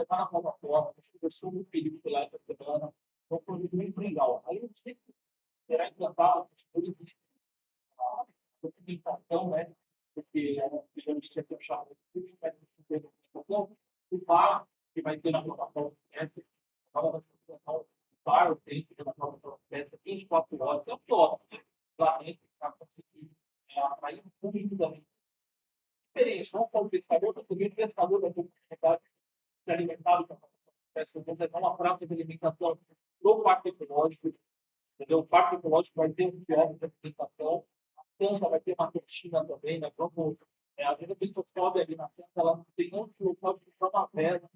está na plataforma, a gente conversou no período lá essa semana, é um produto muito legal. Aí a gente tem que será implantado a documentação, né? Porque geralmente é sempre chamado de documentação, o VAR, que vai ter na plataforma dessa, agora vai ser o VAR, tem que ter na plataforma dessa 24 horas, é o top, né? Lá dentro, para conseguir atrair um público também diferente, não só o pescador, mas também o pescador da comunidade se alimentado com uma praça de alimentação no parque ecológico, entendeu? O parque ecológico vai ter um quiosque de alimentação, a Santa vai ter uma cantina também, né? Vamos, às vezes a pessoa sobe ali na Santa, ela não tem outro local de comprar uma vela,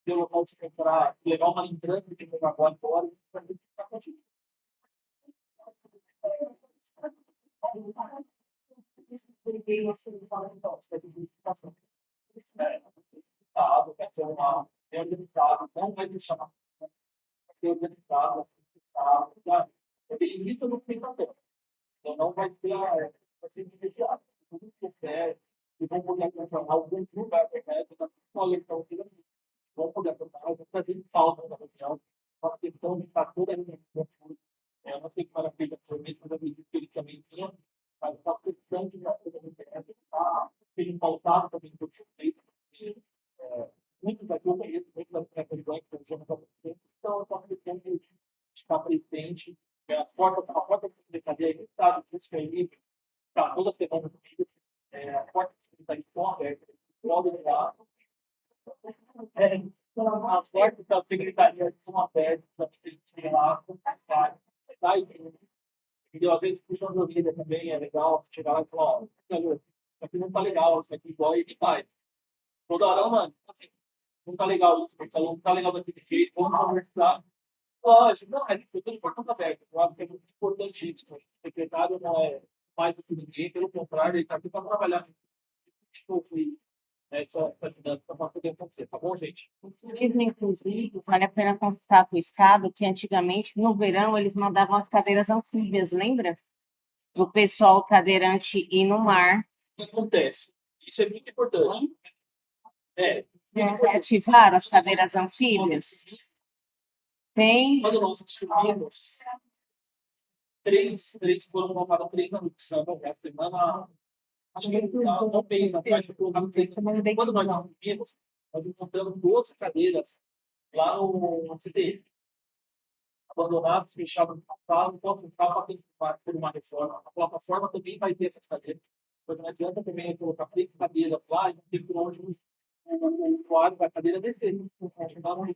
tem local de comprar, levar uma lembrança de jogar bola fora, isso vai ter que ficar contigo. Ninguém assim fala, então, você vai ter licitação. Estado, vai ser uma organizado, não vai deixar vai ser organizado, sabe? Porque limita no pensamento. Então não vai ser, vai ser imediato. Tudo que quiser, e vão poder acompanhar algum lugar da internet, da escola, então, vão poder acompanhar, vão fazer falta na região, uma questão de estar toda a alimentação. Eu não sei como era feita atualmente, mas eu acredito que ele também tinha, mas uma questão de estar toda a internet, está sendo pautado também por feito. Muitos daqui eu conheço, muitos da região que funcionam como então, é uma questão de estar presente. A porta da secretaria, Estado, Política e Livre, está toda semana comigo. A porta da secretaria estão abertas, podem lá. As portas da secretaria estão abertas, para vocês irem lá, conversarem. E às vezes puxando a vida também, é legal chegar lá e falar, ó, isso aqui não está legal, isso aqui dói e vai. Toda hora, mano, assim, não tá legal isso, o salão não tá legal daquele jeito, vamos conversar. Lógico, não, é tudo portão aberto. Eu acho que é muito importante isso. O secretário não é mais do que ninguém, pelo contrário, ele está aqui para trabalhar essa dinâmica para poder acontecer, tá bom, gente? Inclusive, vale a pena contar com o Estado que antigamente, no verão, eles mandavam as cadeiras anfíbias, lembra? O pessoal cadeirante ir no mar. O que acontece? Isso é muito importante. É, Reativaram as cadeiras anfíbias? Tem. quando nós subimos, três foram colocadas 3 anos de essa semana. Acho que não fez atrás, foi colocado 3 semanas. Quando nós subimos, nós encontramos 12 cadeiras lá no CTI, abandonados, fechados no passado, então estava passando por uma reforma. A plataforma também vai ter essas cadeiras, porque não adianta também colocar 3 cadeiras lá e não ter por onde o usuário da cadeira descer. Então,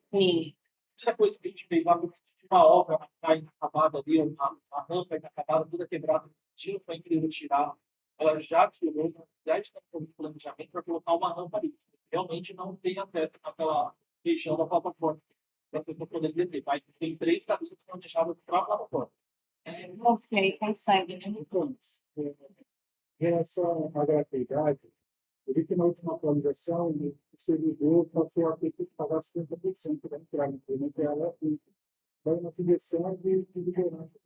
Sim. primeira coisa que a gente fez lá foi uma obra está inacabada ali, a rampa inacabada, toda quebrada, tinha para querer tirar. Ela já tirou, já está com planejamento para colocar uma rampa ali. Realmente não tem acesso naquela região da plataforma. Para a pessoa poder descer. Mas tem 3 cadeiras planejadas para a plataforma. Ok, consegue. Então, em relação à gratuidade, eu vi que na última atualização o servidor passou a ter que pagar 50% da entrada, então ela vai uma filiação de liderança.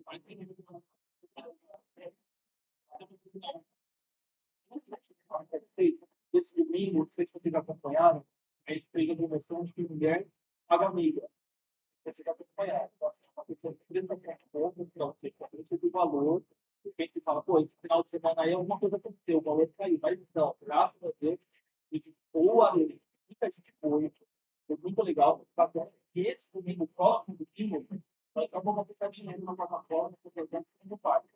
Esse domingo, não sei se vocês acompanharam, a gente fez a promoção de que mulher paga amiga. Você vai acompanhar. Então, assim, uma pessoa que presta conta, então, você conhece o valor, e quem se fala, pô, esse final de semana aí alguma coisa aconteceu, o valor caiu. Mas não, graças a Deus, a gente boa ali, muita gente foi muito legal. E esse domingo, próximo domingo, nós vamos aplicar dinheiro na plataforma, por exemplo, no parque.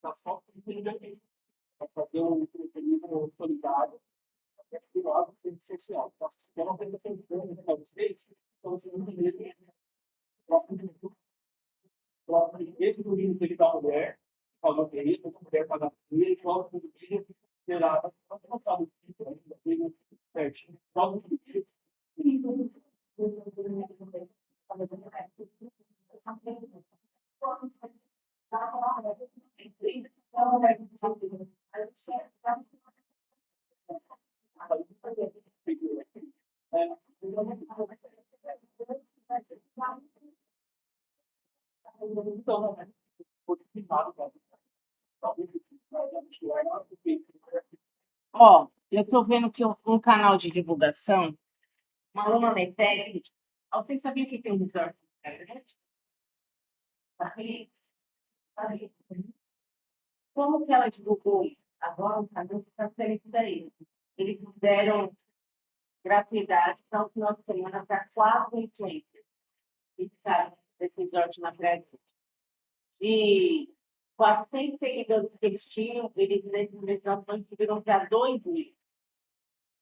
Tá só para fazer o turismo solidário, é algo essencial. Então, se tem uma coisa que eu tenho para vocês, então vocês não entenderem esse domingo teve da mulher, falou que ele, toda mulher paga ele, próximo domingo será, não sabe o que ainda, tem certinho, próximo domingo. Então, foi explicado, Ó, eu estou vendo que um canal de divulgação, uma aluna METEC, Você sabia que tem um resort na internet? Paris? Paris. Como que ela divulgou isso? Agora o anúncio está sendo isso daí. Eles deram gratuidade para o final de semana para 4 influencers que ficaram nesse resort na praia. De 400 seguidores que eles tinham, eles nesses meses subiram para 2.000.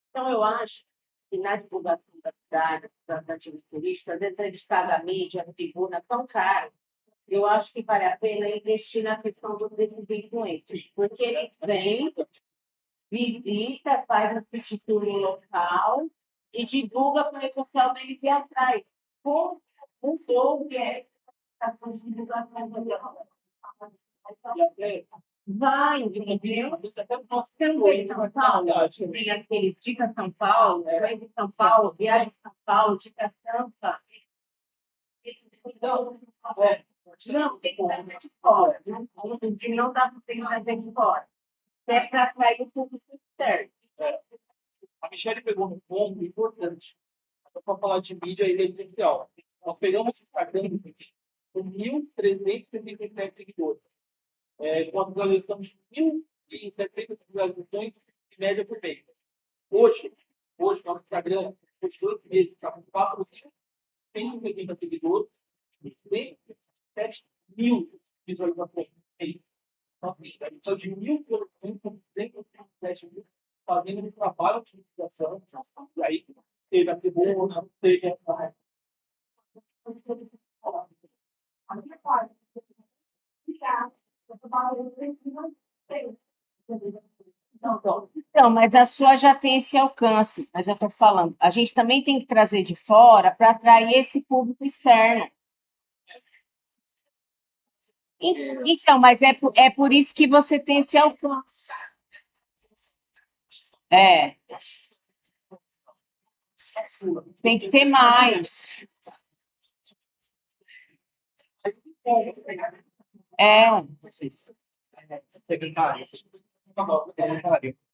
Então, eu acho que na divulgação da cidade, dos atrativos turísticos, às vezes eles pagam a mídia, a tribuna tão caro. Eu acho que vale a pena investir na questão desses influencers, porque eles vêm, visita, faz a city tour no local e divulga para a rede social deles e atrás. Como mudou que é a divulgação da vai, entendeu? Você não vê em São Paulo, tem aqueles Dica São Paulo, vai de São Paulo, viagem de São Paulo, Dica Sampa. Então, não, tem que trazer de fora. Não dá para trazer de fora. É para atrair o público externo. A Michelle pegou um ponto importante. Para falar de mídia e rede social. Nós pegamos esse Instagram com 1.377 seguidores. Com a visualização de 1.700 visualizações em média por mês. Hoje, nosso Instagram, por 8 meses, está com 4.180 seguidores e 107 mil visualizações. Então, assim, a gente precisa de 1.407 mil fazendo um trabalho de utilização. E aí, teve a tribuna, teve a. Então, mas a sua já tem esse alcance, mas eu estou falando, a gente também tem que trazer de fora para atrair esse público externo. Então, mas é por isso que você tem esse alcance. Tem que ter mais.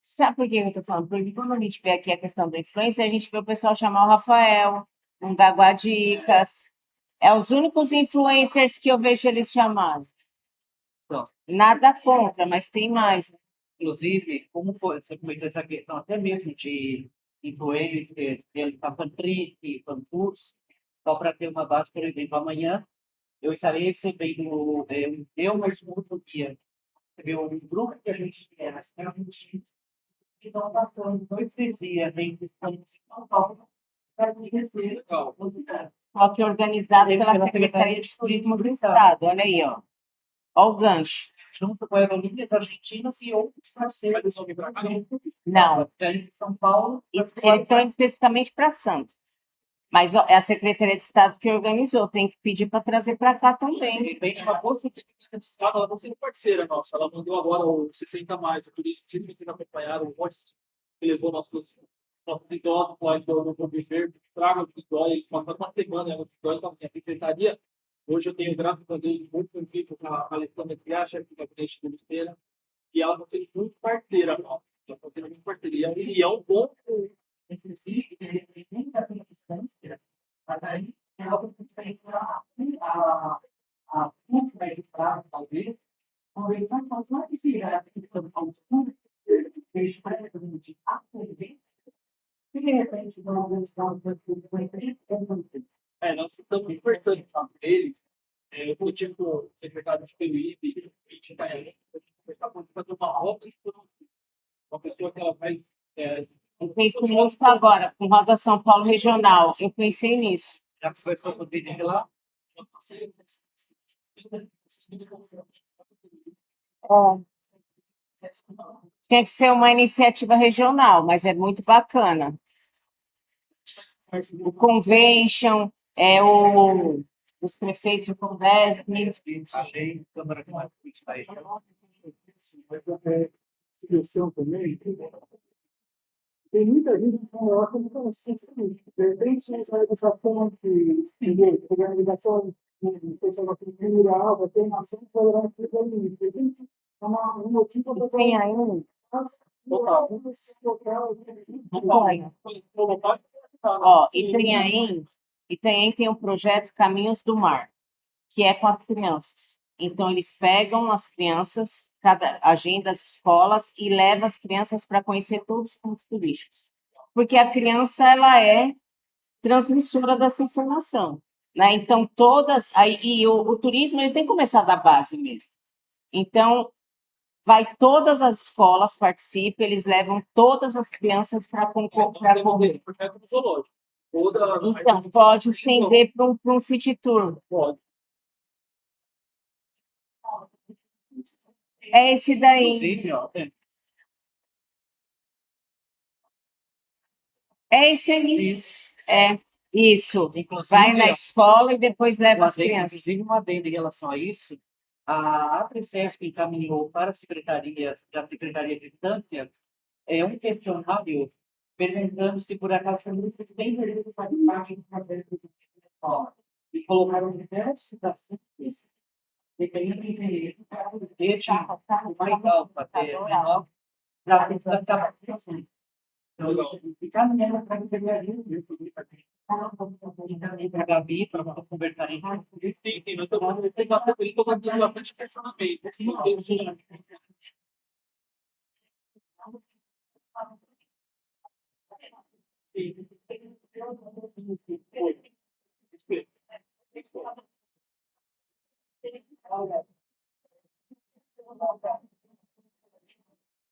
Sabe por que eu estou falando? Porque quando a gente vê aqui a questão da influência, a gente vê o pessoal chamar o Rafael, um Gaguadicas. É os únicos influencers que eu vejo eles chamando. Nada contra, mas tem mais. Inclusive, como foi, você comentou essa questão até mesmo de influências, ele está fantrick, fancurso, só para ter uma base, por exemplo, amanhã eu estarei recebendo eu, mais um outro guia, um grupo que a gente quer, que estão passando 2 dias entre Santos e São Paulo para conhecer o lugar. Só que organizado pela Secretaria de Turismo do Estado. Olha aí, ó. Olha o gancho. Junto com aerolíneas argentinas e outros parceiros. Não, De São Paulo. eles estão especificamente para Santos. Mas ó, é a Secretaria de Estado que organizou, tem que pedir para trazer para cá De também. repente, uma boa Secretaria de Estado, ela está sendo parceira nossa. Ela mandou agora o 60 mais, o turismo, não sei se vocês acompanharam, o monte que levou nossos idosos lá do Viver, traga os idosos, eles passaram uma semana nos idosos, então, assim, a Secretaria, hoje eu tenho, graças a Deus, muito convívio com a Alessandra Criar, chefe do gabinete do Ministério, e ela está sendo muito parceira nossa. Ela está sendo muito parceira. E é um bom. Inclusive, ele tem muita distância, mas aí é algo que tem a curto médio prazo, talvez, conversar com as várias cidades que estão ao sul, eles precisam aprender, e de repente vão organizar um transporte com empresa, Nós estamos conversando com eles, eu tive com o secretário de PUI, e de Itaiaí, conversar com ele, fazer uma rota de produção. Uma pessoa que ela vai. Eu pensei nisso agora, com Roda São Paulo Regional. Eu pensei nisso. já conversou com o vídeo lá, Tinha que ser uma iniciativa regional, mas é muito bacana. O convention, os prefeitos do Congresso, achei câmara com a aí. Sugestão também. Tem muita gente que coloca no conceito. De repente, essa educação que a organização da cultura, vai ter uma ação que vai levar para um motivo para tem aí um. Ó, e tem aí E também tem o projeto Caminhos do Mar, que é com as crianças. Então, eles pegam as crianças, cada agenda das escolas e leva as crianças para conhecer todos os pontos turísticos. Porque a criança, ela é transmissora dessa informação, né? Então, o turismo, ele tem que começar da base mesmo. Então, todas as escolas participam, eles levam todas as crianças para concorrer. Esse projeto do zoológico. Então, pode estender para um city tour. Pode. É esse daí. Inclusive, ó, É esse aí. isso. É, isso. Inclusive, Vai na ó, escola e depois leva as crianças. inclusive, um adendo em relação a isso, a APSESP encaminhou para a Secretaria de Infância um questionário perguntando se por acaso a família tem direito de fazer parte do projeto de escola. E colocaram diversos assuntos, dependendo do interesse, para poder o mais alto, até o menor, para a pessoa ficar participando. Então, e caminhando para a secretaria, para a Gabi, para conversar em Sim, nós estamos bastante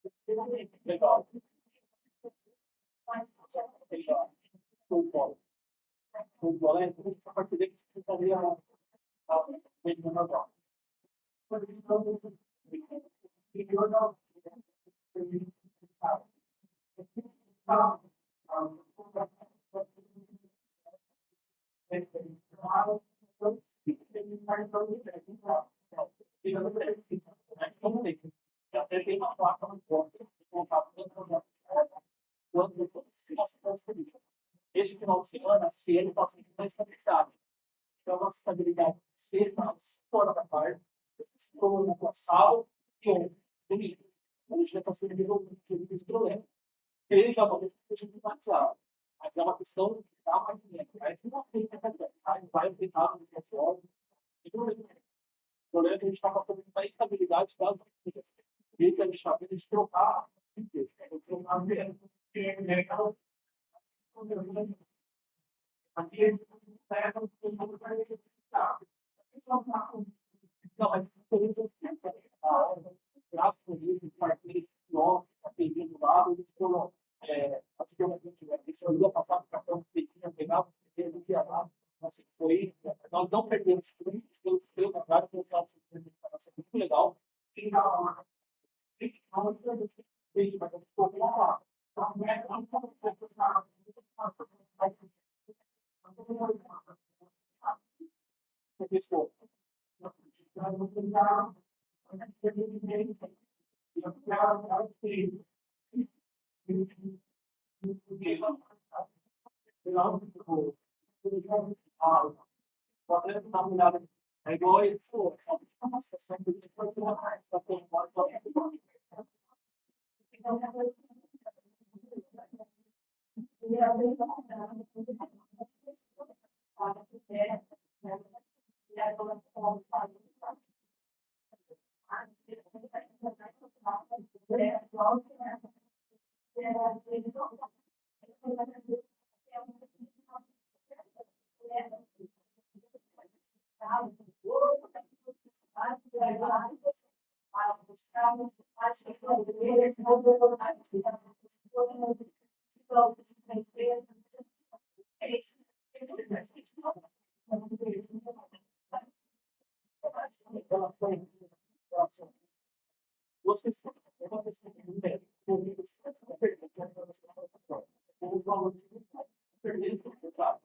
questionamento. Legal. Bola, essa parte dele que você estaria vendendo agora. Até tem uma placa no ponto, esse final de semana, se ele está sendo mais estabilizado. Então, a nossa estabilidade de sexta, fora da tarde, estou no sábado e domingo. A gente vai estar sendo resolvido esse problema. Ele já vai ser automatizado. Mas é uma questão de dar mais dinheiro. Aí não tem que fazer. Aí vai aplicar no pessoal. E não tem. O problema é que a gente está passando uma instabilidade das notícias. E que a gente está vendo de trocar. Trocar mesmo. Aqui, não, mas graças a Deus, os partidos novos, atendendo do lado, eles foram, acho que isso eu ia passar para o cartão que tinha pegado, porque não tinha nada. Assim, nós não perdemos pontos, pelo contrário, foi muito legal. Quem estava lá, é igual ele falou, é uma situação que a gente pode ter mais, tá tendo você sabe, é uma questão de mulher, os valores perderam, tá?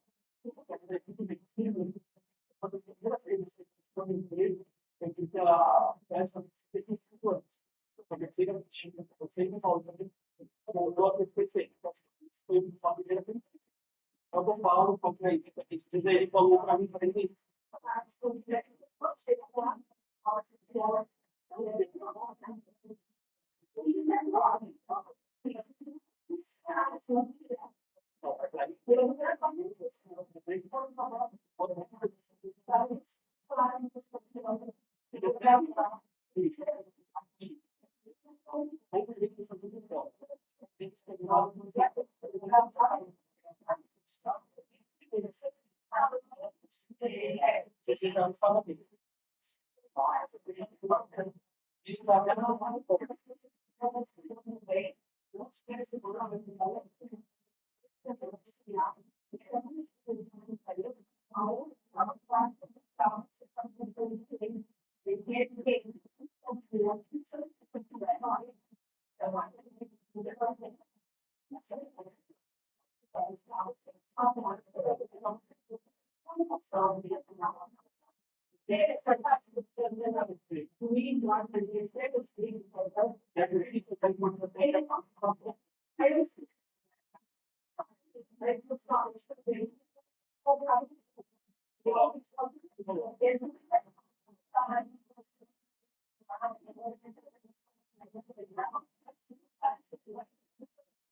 Quando a primeira vez que você foi emprego, tem que ter a festa de 75 anos. A terceira tinha, você não falou também, eu aperfeiçoei. Isso foi uma primeira vez. Eu vou falar um pouco aí, ele falou para mim, falei isso. você já fala dele. Isso dá até uma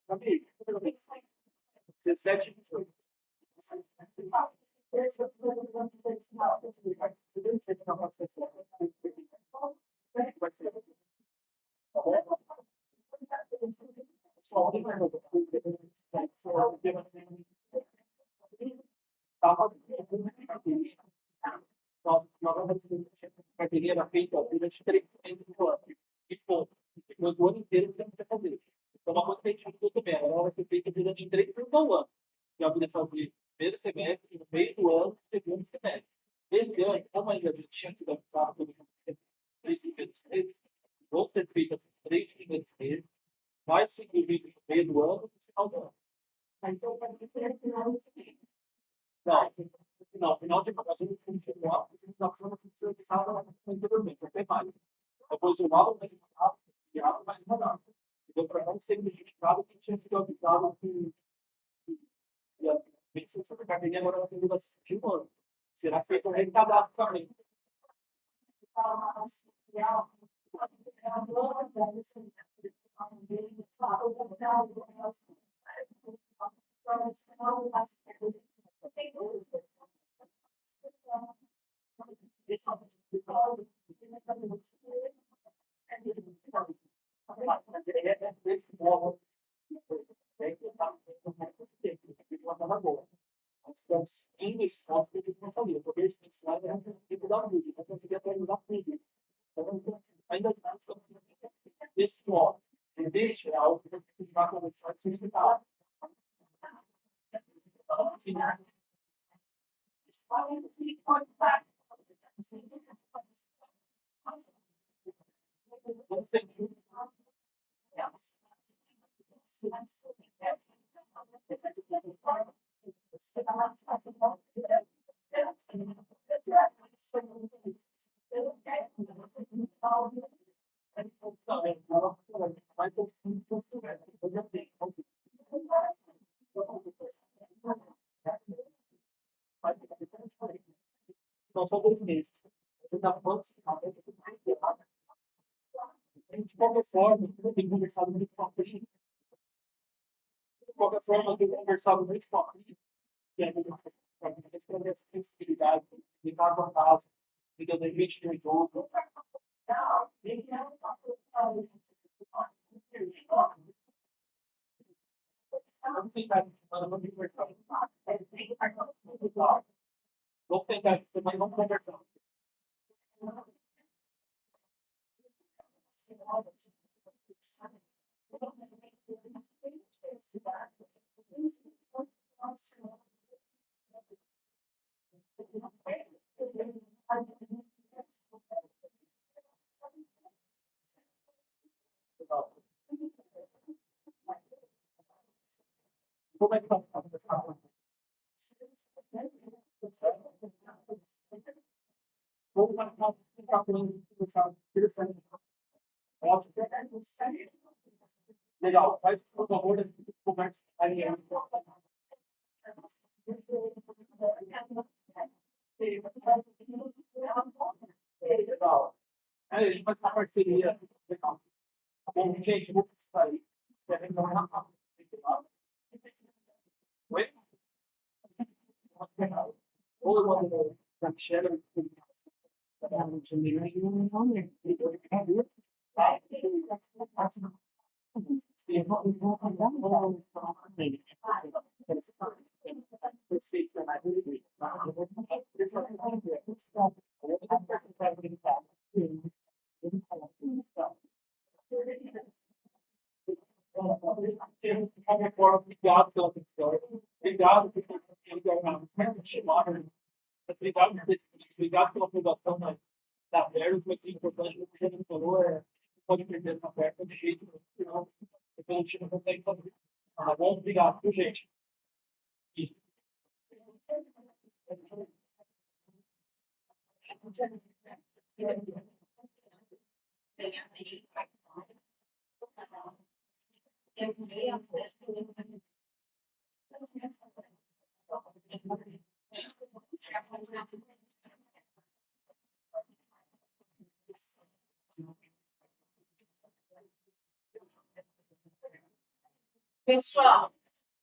amigo, 17 18. Carteirinha era feita durante 3 meses do ano. E ponto. Depois do ano inteiro você não precisa fazer. Então, uma coisa que a gente viu também, ela vai ser feita durante 3 meses ao ano. Já poder fazer primeiro semestre, no meio do ano, segundo semestre. Esse ano, como ainda a gente tinha que adaptar todo mundo, 3 primeiros meses, vão ser feitas 3 primeiros meses, vai ser incluído no meio do ano, no final do ano. Então, vai ser no final do ano. Não, final de nós vamos continuar, a gente está fazendo a função que estava anteriormente, até mais. Depois o aula mais rápido e a aula mais rápido. Então, para não ser prejudicado, que tinha sido avisado que a licença da carteirinha agora vai ter duração de um ano. Será feito um recadastro também. Estamos indo esforço que a gente não sabia, porque esse slide era um tipo da música, não conseguia atualizar tudo. Então, ainda estamos nesse modo. Deixa algo que a gente vai conversar sem explicar. Vamos ter são só 2 meses. Você está falando de qualquer forma, eu tenho conversado muito com a Pri. De qualquer forma, eu tenho conversado muito com a Pri, que é a questão dessa sensibilidade, de cada caso, de que limite do jogo. Vamos tentar, vamos conversar. Vamos tentar, mas vamos conversar. Como é que está? Vamos tentar conversar interessante. Ótimo. Legal. Faz, por favor, a gente conversa alinhando. Legal. Aí a gente faz uma parceria. Legal. Bom, gente, vou precisar aí. Oi? Ou eu mando para a Michelle. Perfeito. qualquer forma, obrigado pela atenção. Obrigado por ter chamado. Obrigado pela aprovação da Verbo, foi importante o que você falou, pode perder essa oferta de jeito, senão a gente não consegue fazer. Tá bom? Obrigado, viu, gente? E- Pessoal,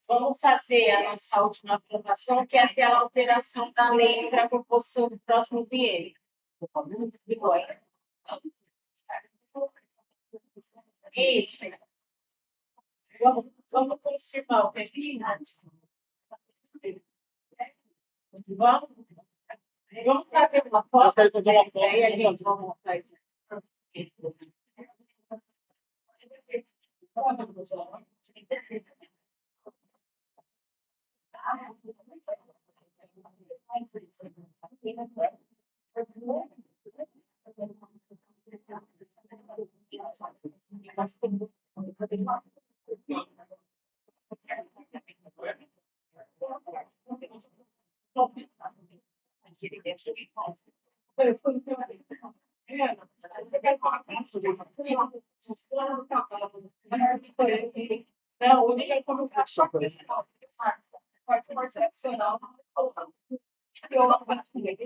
vamos fazer a nossa última aprovação, que é aquela alteração da lei para a composição do próximo biênio. Isso. Vamos confirmar o que a gente vamos fazer uma foto, aí a gente vamos fazer. Não, o dia como cachorro. Pode ser excepcional. Eu não faço ninguém.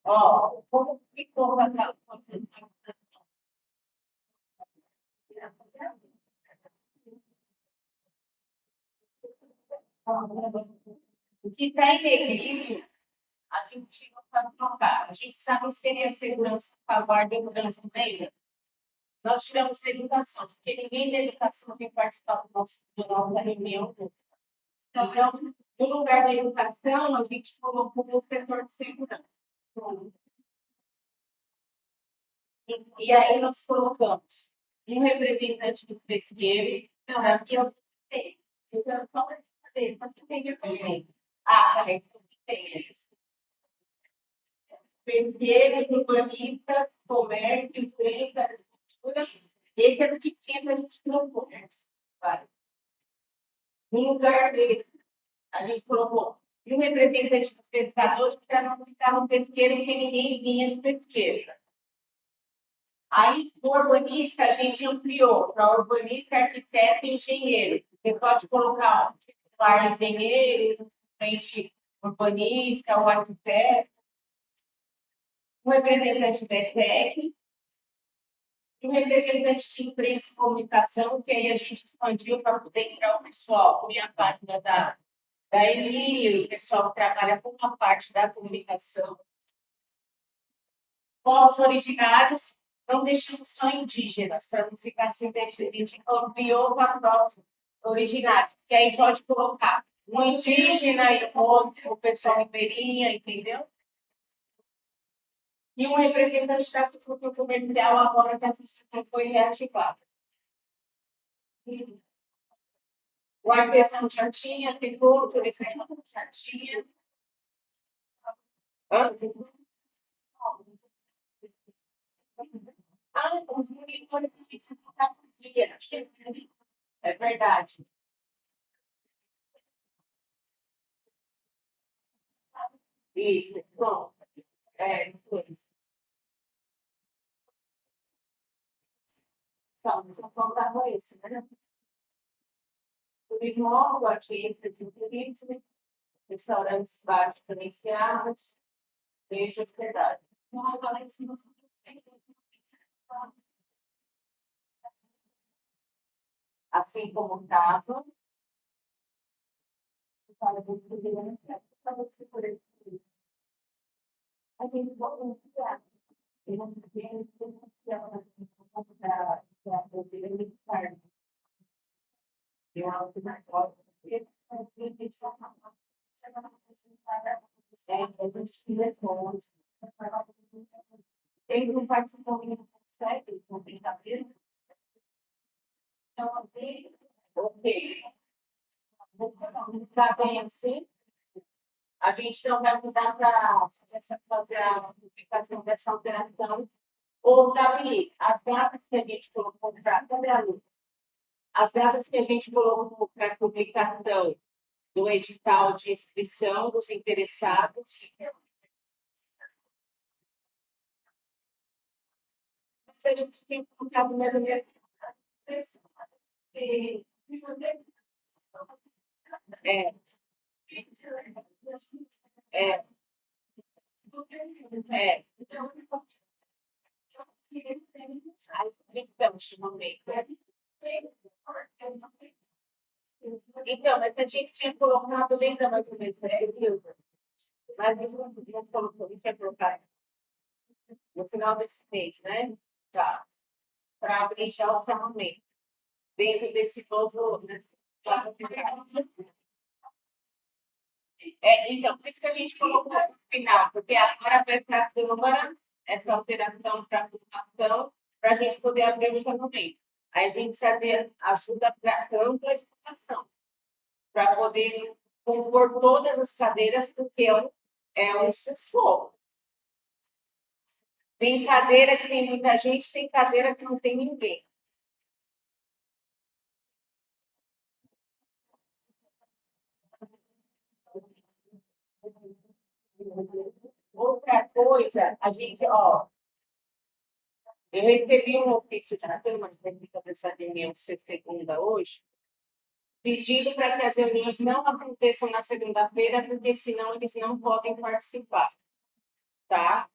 Ó, como ficou a o que está em negrito, a gente não vai trocar. A gente sabe que seria segurança para a guarda e o trânsito, lembra? Nós tiramos educação, porque ninguém da educação tem participado do nosso da reunião. Então, no lugar da educação, a gente colocou o setor de segurança. E aí nós colocamos um representante do pesqueiro, aqui eu tenho. Então, só para saber, só que tem também. Ah, parece que tem isso. Pesqueiro, urbanista, comércio, empresa, agricultura. Esse era o que tinha que a gente colocou. No lugar desse, a gente colocou um representante dos pescadores para não ficar no pesqueiro porque ninguém vinha do pesqueiro. Aí, o urbanista, a gente ampliou para urbanista, arquiteto e engenheiro. Você pode colocar um titular engenheiro, frente urbanista, o arquiteto, um representante da ETEC, e um representante de imprensa e comunicação, que aí a gente expandiu para poder entrar o pessoal, com a página da Eli, o pessoal que trabalha com a parte da comunicação. Povos originários, não deixamos só indígenas, para não ficar assim, a gente ampliou para povos originários, porque aí pode colocar um indígena e outro, o pessoal ribeirinha, entendeu? E um representante da função comercial agora que a função foi reativada. O artesão já tinha, ficou, o turismo já tinha. Hã? Ah, os monitores a gente não dia. É verdade. Isso, bom. Só faltava isso, né? Turismo, artista de turismo, restaurantes baixos diferenciados, beijo hospedagem. Assim como estava. A gente pode criar. Eu não sei se é poder militar. Eu acho que mais pode. Ele não participou muito do sério, com brincadeira. Então, ok. Está bem assim. A gente não vai mudar para fazer a publicação dessa alteração. Ou, Gabi, as datas que a gente colocou para. Cadê a Lu? As datas que a gente colocou para publicação do edital de inscrição dos interessados. Mas a gente tem colocado mais ou menos. É. É. É. A inscrição, chamamento. Então, mas a gente tinha colocado, lembra mais ou menos, mas não colocou, não tinha colocado no final desse mês, né? Tá. Para abrir já o chamamento. Dentro desse novo. Então, por isso que a gente colocou no final, porque agora vai para a Câmara essa alteração para a votação, para a gente poder abrir o chamamento. Aí a gente precisa de ajuda para ampla votação, para poder compor todas as cadeiras, porque é um sufoco. Tem cadeira que tem muita gente, tem cadeira que não tem ninguém. Outra coisa, a gente, ó, eu recebi um ofício da Câmara, dessa reunião segunda hoje, pedindo para que as reuniões não aconteçam na segunda-feira, porque senão eles não podem participar, tá?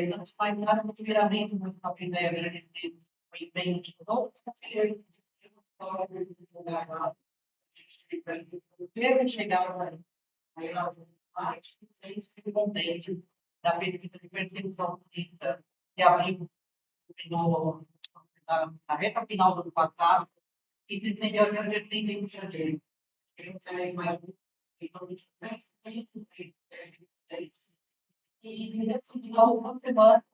Nós fazemos primeiramente muito a primeira agradecer o empenho de todos os conselheiros ter chegado aí na parte, sempre contentes da pesquisa de percepção turista que abriu na reta final do ano passado e se estendeu até o dia 31 de janeiro. Eu sei mais e assim, de novo, uma semana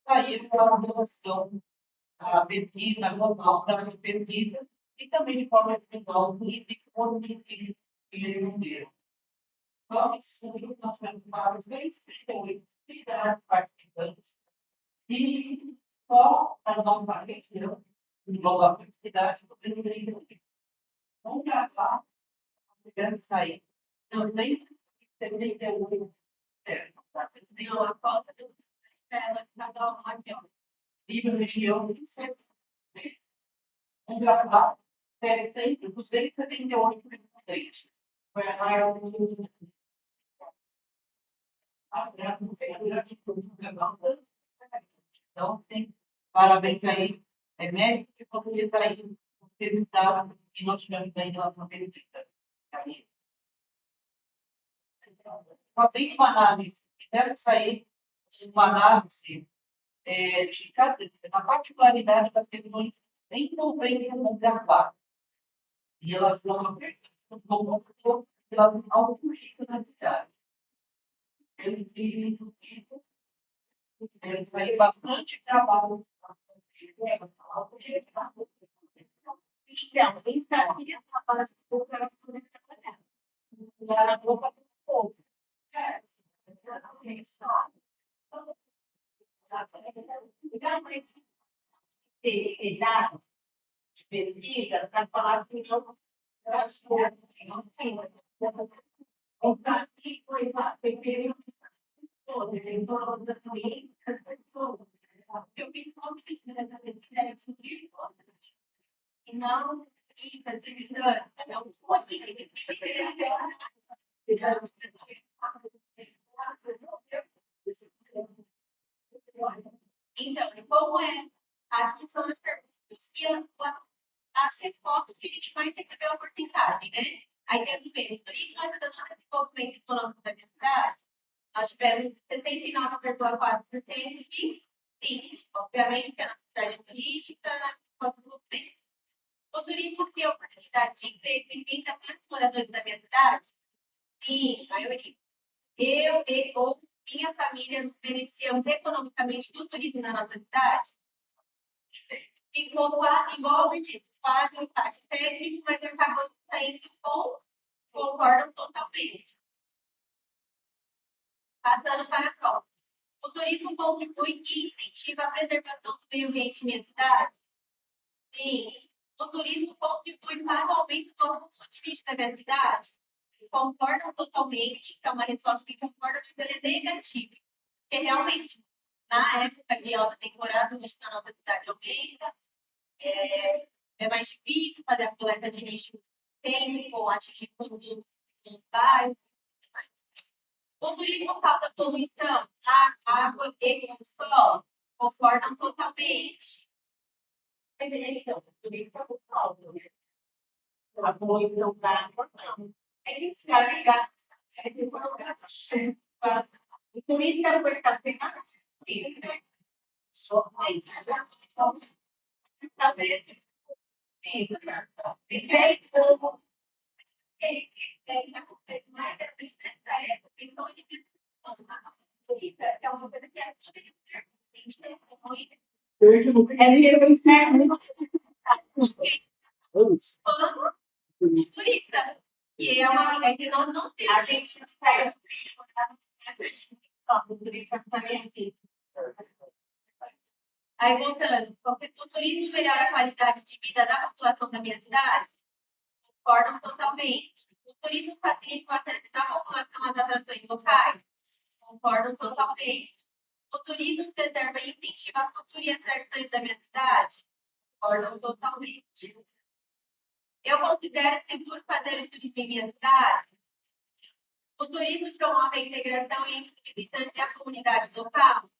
sair para uma relação, a pesquisa global da pesquisa e também de forma individual, política e comunicativa que responderam. Só que nós temos para os 38 participantes e só a nossa região, em nova felicidade, do presidente. Vamos gravar, querendo sair. Não tem 78 certo. Vocês têm uma foto do ela cada uma aqui, ó. Livro região, vamos gravar 278 presidentes. Foi a maior Então, parabéns aí. É médico que poderia estar aí no resultado que nós tivemos aí em relação à pesquisa. Fazendo uma análise, quero sair de uma análise da particularidade das questões envolvendo o gravado em relação à percepção do locutor, em relação ao custo da cidade. Eu digo que saiu bastante trabalho. Então, quem sabia a base do cara poder trabalhar. Lá na boca do povo. Então, mas ter dados de pesquisa para falar que não das coisas que não tem. O daqui foi lá, foi período todo, tem todas as clientes, pessoas. Eu fiz como que nessa pesquisa de e não fica divisando. Então, como é? Aqui são as perguntas. E as respostas que a gente vai receber uma porcentagem, né? Aí tem o primeiro, turismo ajudando no desenvolvimento econômico da minha cidade. Nós tivemos 79,4% de sim. Obviamente que a nossa cidade é turística, tudo bem. O turismo cria oportunidade de emprego em 30% dos moradores da minha cidade? Sim, maioria. Eu e ou minha família nos beneficiamos economicamente do turismo na nossa cidade? Ficou igual eu disse, quase um empate técnico, mas acabou saindo com concordam totalmente. Passando para a prova. O turismo contribui e incentiva a preservação do meio ambiente em minha cidade? Sim. O turismo contribui para o aumento do fluxo turístico da minha cidade? Concordam totalmente, que é uma resposta que concorda, mas ela é negativa. Porque realmente, na época de alta temporada, o lixo na nossa cidade aumenta, é mais difícil fazer a coleta de lixo sempre com atingir todos os bairros. O turismo causa poluição, água e o solo, concordam totalmente. Então, o turismo é muito alto, né? A poluição da água, não. É que se ligar, é que foram chuva. O turista foi estar pegando só aí, só está vendo. Isso, tem como mais nessa época, então ele é uma coisa que é turista. E é uma é que nós não temos. A gente sai o turista também aqui. Aí, voltando, porque o turismo melhora a qualidade de vida da população da minha cidade? Concordam totalmente. O turismo facilita o acesso da população às atrações locais? Concordam totalmente. O turismo preserva e incentiva a cultura e as tradições da minha cidade? Concordam totalmente. Eu considero seguro fazer o turismo em minha cidade? O turismo promove a integração entre os visitantes e a comunidade local?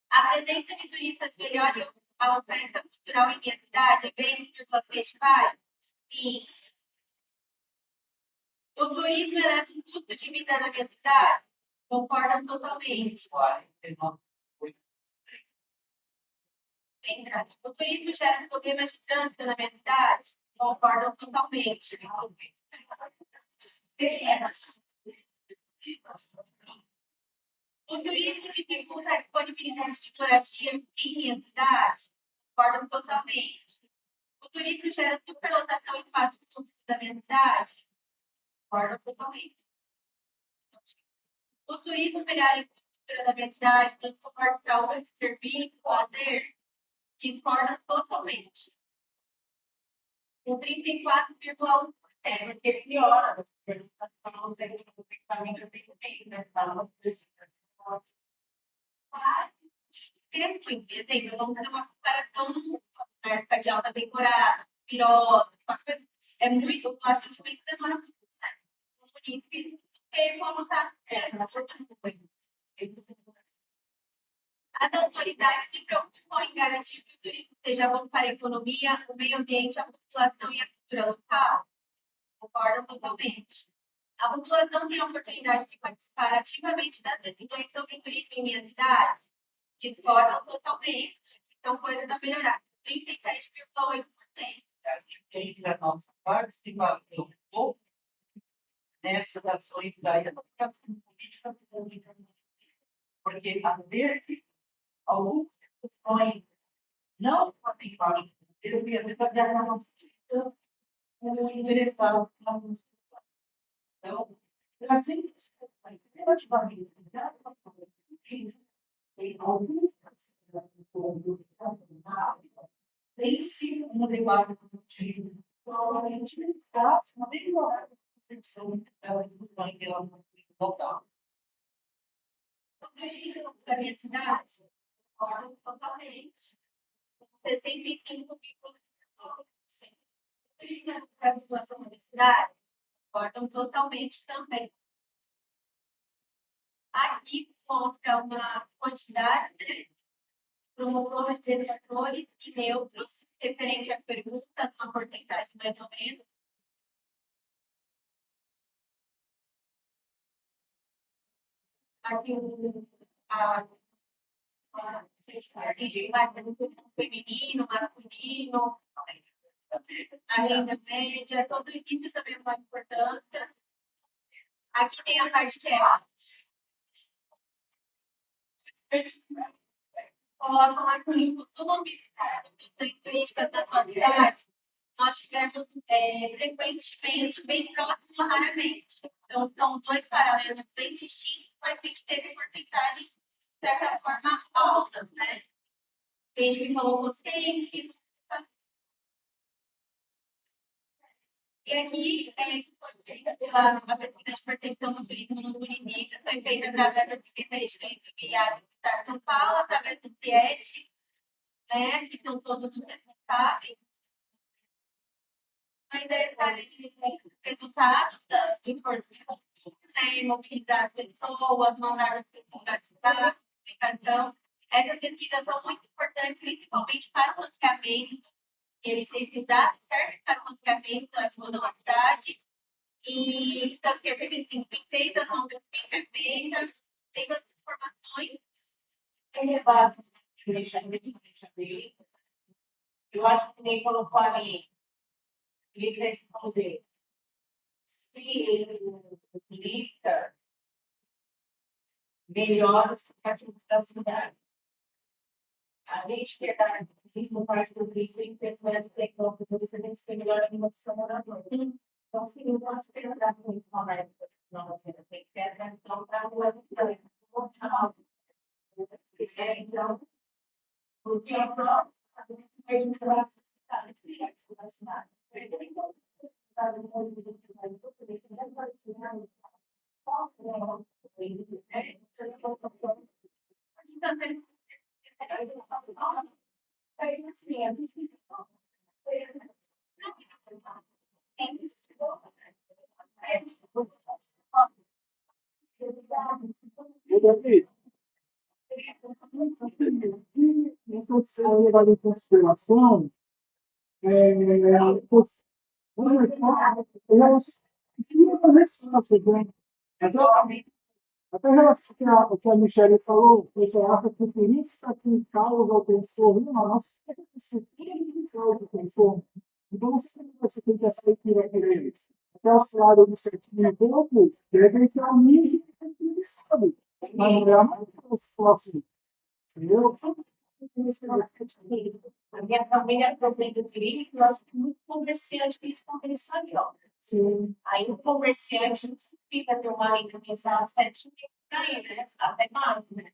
A presença de turistas melhora a oferta cultural em minha cidade, eventos dos festivais? Sim. O turismo eleva o custo de vida na minha cidade? Concordam totalmente. O turismo gera problemas de trânsito na minha cidade? Concordam totalmente. O turismo dificulta a disponibilidade de moradia em minha cidade? Concordam totalmente. O turismo gera superlotação em espaços públicos da minha cidade? Concordam totalmente. O turismo melhora a infraestrutura da minha cidade, transporte, saúde, serviço, lazer? Discorda totalmente. Com 34,1%. Porque piora. Não tem equipamento bem, né? Exemplo, vamos fazer uma comparação na época de alta temporada, pirose, é muito, o atendimento demora muito mais. Por isso que como está As autoridades se preocupam em garantir que o turismo seja bom para a economia, o meio ambiente, a população e a cultura local? Concordam totalmente. A população tem a oportunidade de participar ativamente das decisões sobre o turismo em minha cidade? Discordam totalmente. Então, coisas a melhorar. 37,8%. Tem a nossa participação nessas ações da educação política pública. Porque às vezes algumas questões não fazem parte do Brasil e às vezes até a nossa instituição não interessaram na nossa instituição. Então, trazendo questões relativamente ligadas ao político, tem algumas tem sido um debate produtivo, provavelmente fácil, uma melhor percepção das discussões pela local. O turismo da minha cidade? Concordam totalmente. 65,5%. O turismo para a população da minha cidade? Concordam totalmente também. Aqui conta uma quantidade de promotores, detratores e neutros, referente à pergunta, uma porcentagem mais ou menos. Aqui a gente vai para o feminino, masculino, a renda média, todo isso também é uma importância. Aqui tem a parte que é colocam aqui costumam visitar as questões turísticas da sua cidade. Nós tivemos frequentemente, bem próximo, raramente. Então, são dois paralelos bem distintos, mas a gente teve porcentagens, de certa forma, altas, né? Tem gente que colocou sempre. E aqui, foi feita pela uma pesquisa de percepção do turismo nos municípios, foi feita através da Secretaria de Turismo e Viário do Estado de São Paulo, através do CIET, né, que são todos os responsáveis. Mas resultado do esforço, né, mobilizar pessoas, mandar as pessoas praticar, explicação. Essas pesquisas são muito importantes, principalmente para o ranqueamento. Eles servem servem para o ranqueamento, ajudam a cidade. E tanto que a 75 feita, a conta é feita, tem todas as informações. Tem debate, deixa bem. Eu acho que nem colocou ali, eles responder. Se o turista melhora os ativos da cidade. A gente quer dar turismo parte do turismo em pessoas tecnológicas, por isso a gente tem melhor animação morador. Então, se eu posso perguntar se isso não é não tem que ter atenção para o então, o que é próprio, a gente vai na cidade. Em função levado em consideração, os mercados, elas tinham fazer isso, né? Então, até em relação ao que a Michelle falou, você acha que o turista que causa o transtorno, nossa, que causa o transtorno. Então, você tem que aceitar por eles. Até o salário de 7 mil poucos, deve ser o mínimo que eles sabem. Mas não é a maioria assim. Entendeu? A minha família aproveita o turismo, eu acho que muito comerciante que eles estão pensando ali, ó. Sim. Aí o comerciante não fica ter uma renda mensal 7 mil ganha, né? Até mais, né?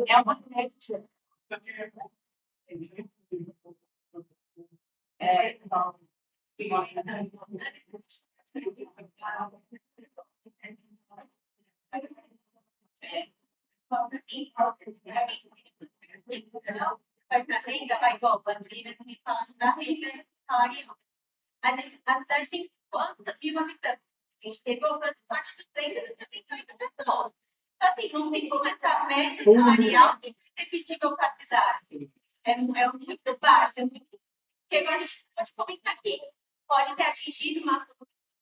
É uma média. Então, Mas a renda vai igual, a Bandeirantes que fala da renda salarial. A cidade tem quanto de uma habitante. A gente teve uma participação de 378 pessoas. Então, assim, não tem como essa média salarial que tem pedido capacidade. É muito baixo, é muito. Porque agora a gente pode comentar aqui, pode ter atingido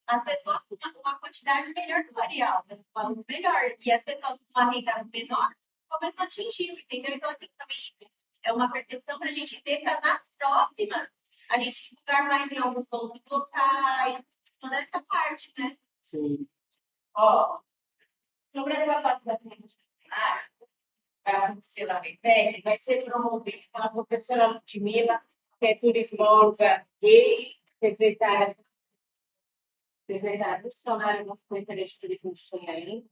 as pessoas com uma quantidade melhor salarial, né? Melhor, e as pessoas com uma renda menor, talvez não atingiu, entendeu? Então, assim, também é uma percepção para a gente ter para nas próximas a gente divulgar mais em alguns outros locais, toda essa parte, né? Sim. Ó, sobre a capacitação funcionária, vai acontecer lá na ITEC, vai ser promovido pela professora Ludmila, que é turismóloga e secretária funcionária da Secretaria de Turismo de Xanhaí.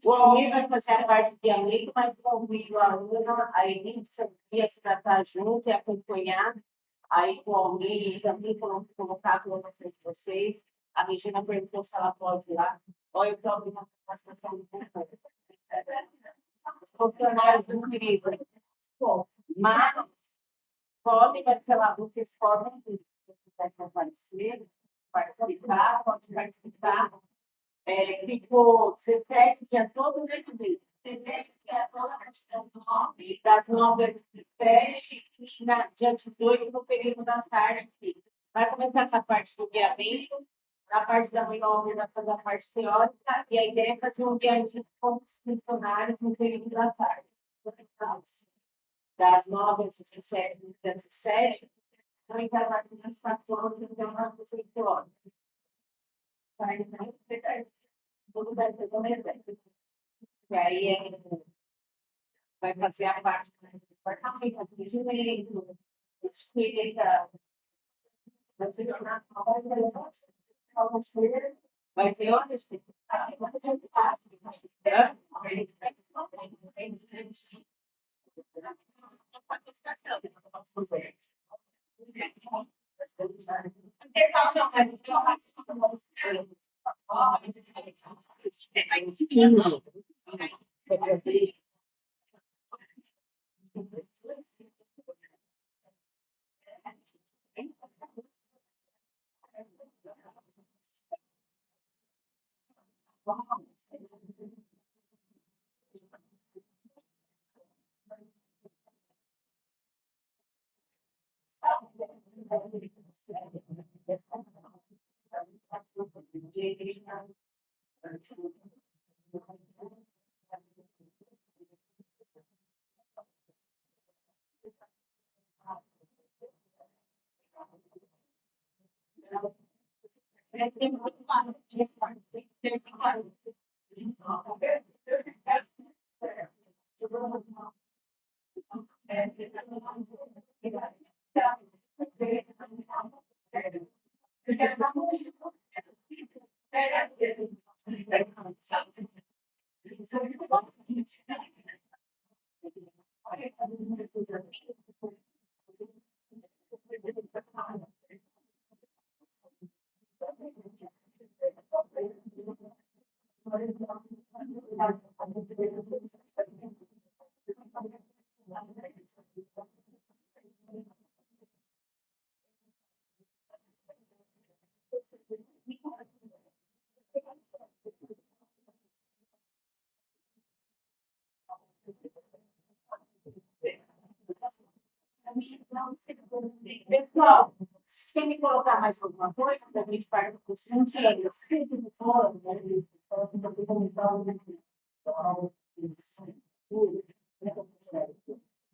O Almir vai fazer a parte de amigo, mas convido a Ana, a Elícia e a se tratar junto e acompanhar aí com o Almir e também colocar com vocês. A Regina perguntou se ela pode ir lá. Olha, eu estou abrindo uma participação do público. Os funcionários do turismo. Bom, mas podem, mas pela vocês podem, se quiser comparecer, participar, pode participar. Ficou 17 dia todo, né, Judy? 17 dia toda, a partir das 9, das 9 às 17, e dia 18, no período da tarde. Vai começar com a parte do guiamento, na parte da manhã, o vai fazer a parte teórica, e a ideia é fazer um guiamento com os funcionários no período da tarde. Das 9 às 17, das 17, então, intervalo das 14, então, nós vamos ter teórica. Sai, né? Tudo vai ser começado. E aí vai fazer a parte do departamento, atendimento, escrita, vai ter outras Pessoal, se me colocar mais alguma coisa, da gente parte do cursinho,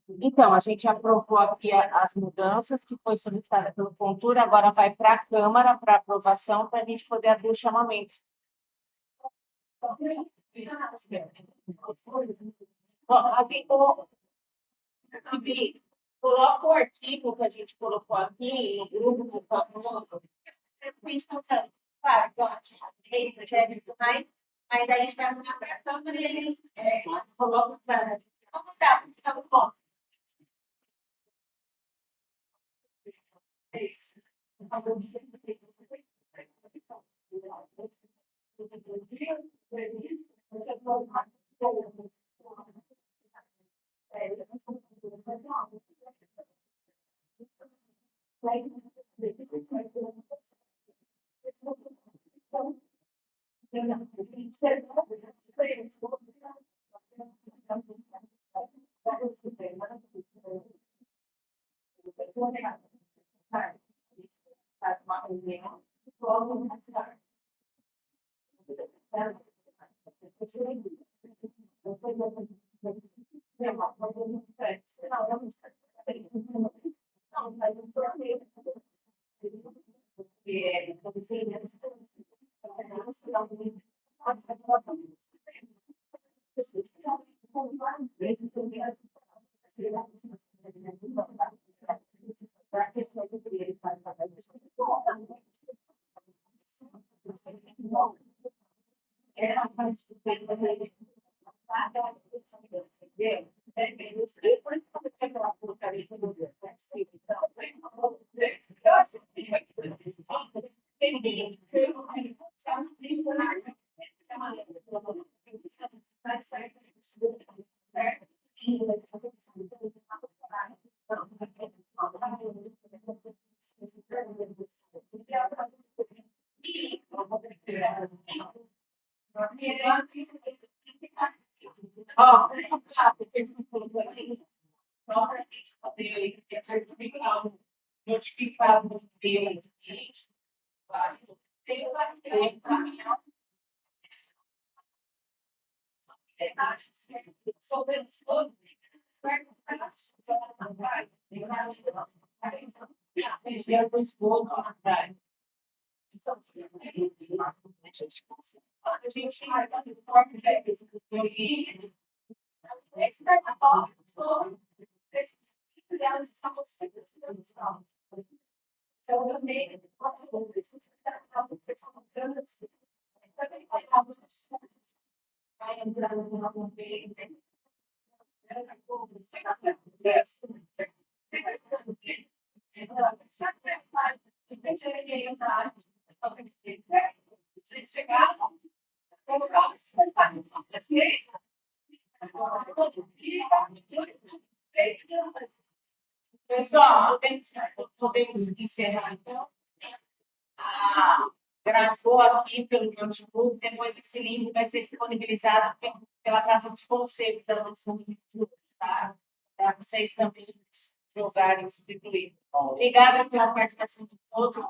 então, a gente aprovou aqui as mudanças que foi solicitada pelo Contura, agora vai para a Câmara para aprovação, para a gente poder abrir o chamamento. Coloca o artigo que a gente colocou aqui no grupo, por favor. Claro, tem projeto e tudo mais, mas aí a gente vai mudar para a Câmara e eles colocam para. Vamos mudar, precisamos bom. Ó, propriamente poder certificar, notificar o pelo cliente, tem uma caminhão sobre os todos, a gente esse protocolo, elas são sempre so the main I am Pessoal, podemos encerrar então. Gravou aqui pelo notebook, depois esse link vai ser disponibilizado pela Casa dos Conselhos da nossa tá? Para vocês também jogarem, distribuir. Obrigada pela participação de todos. Eu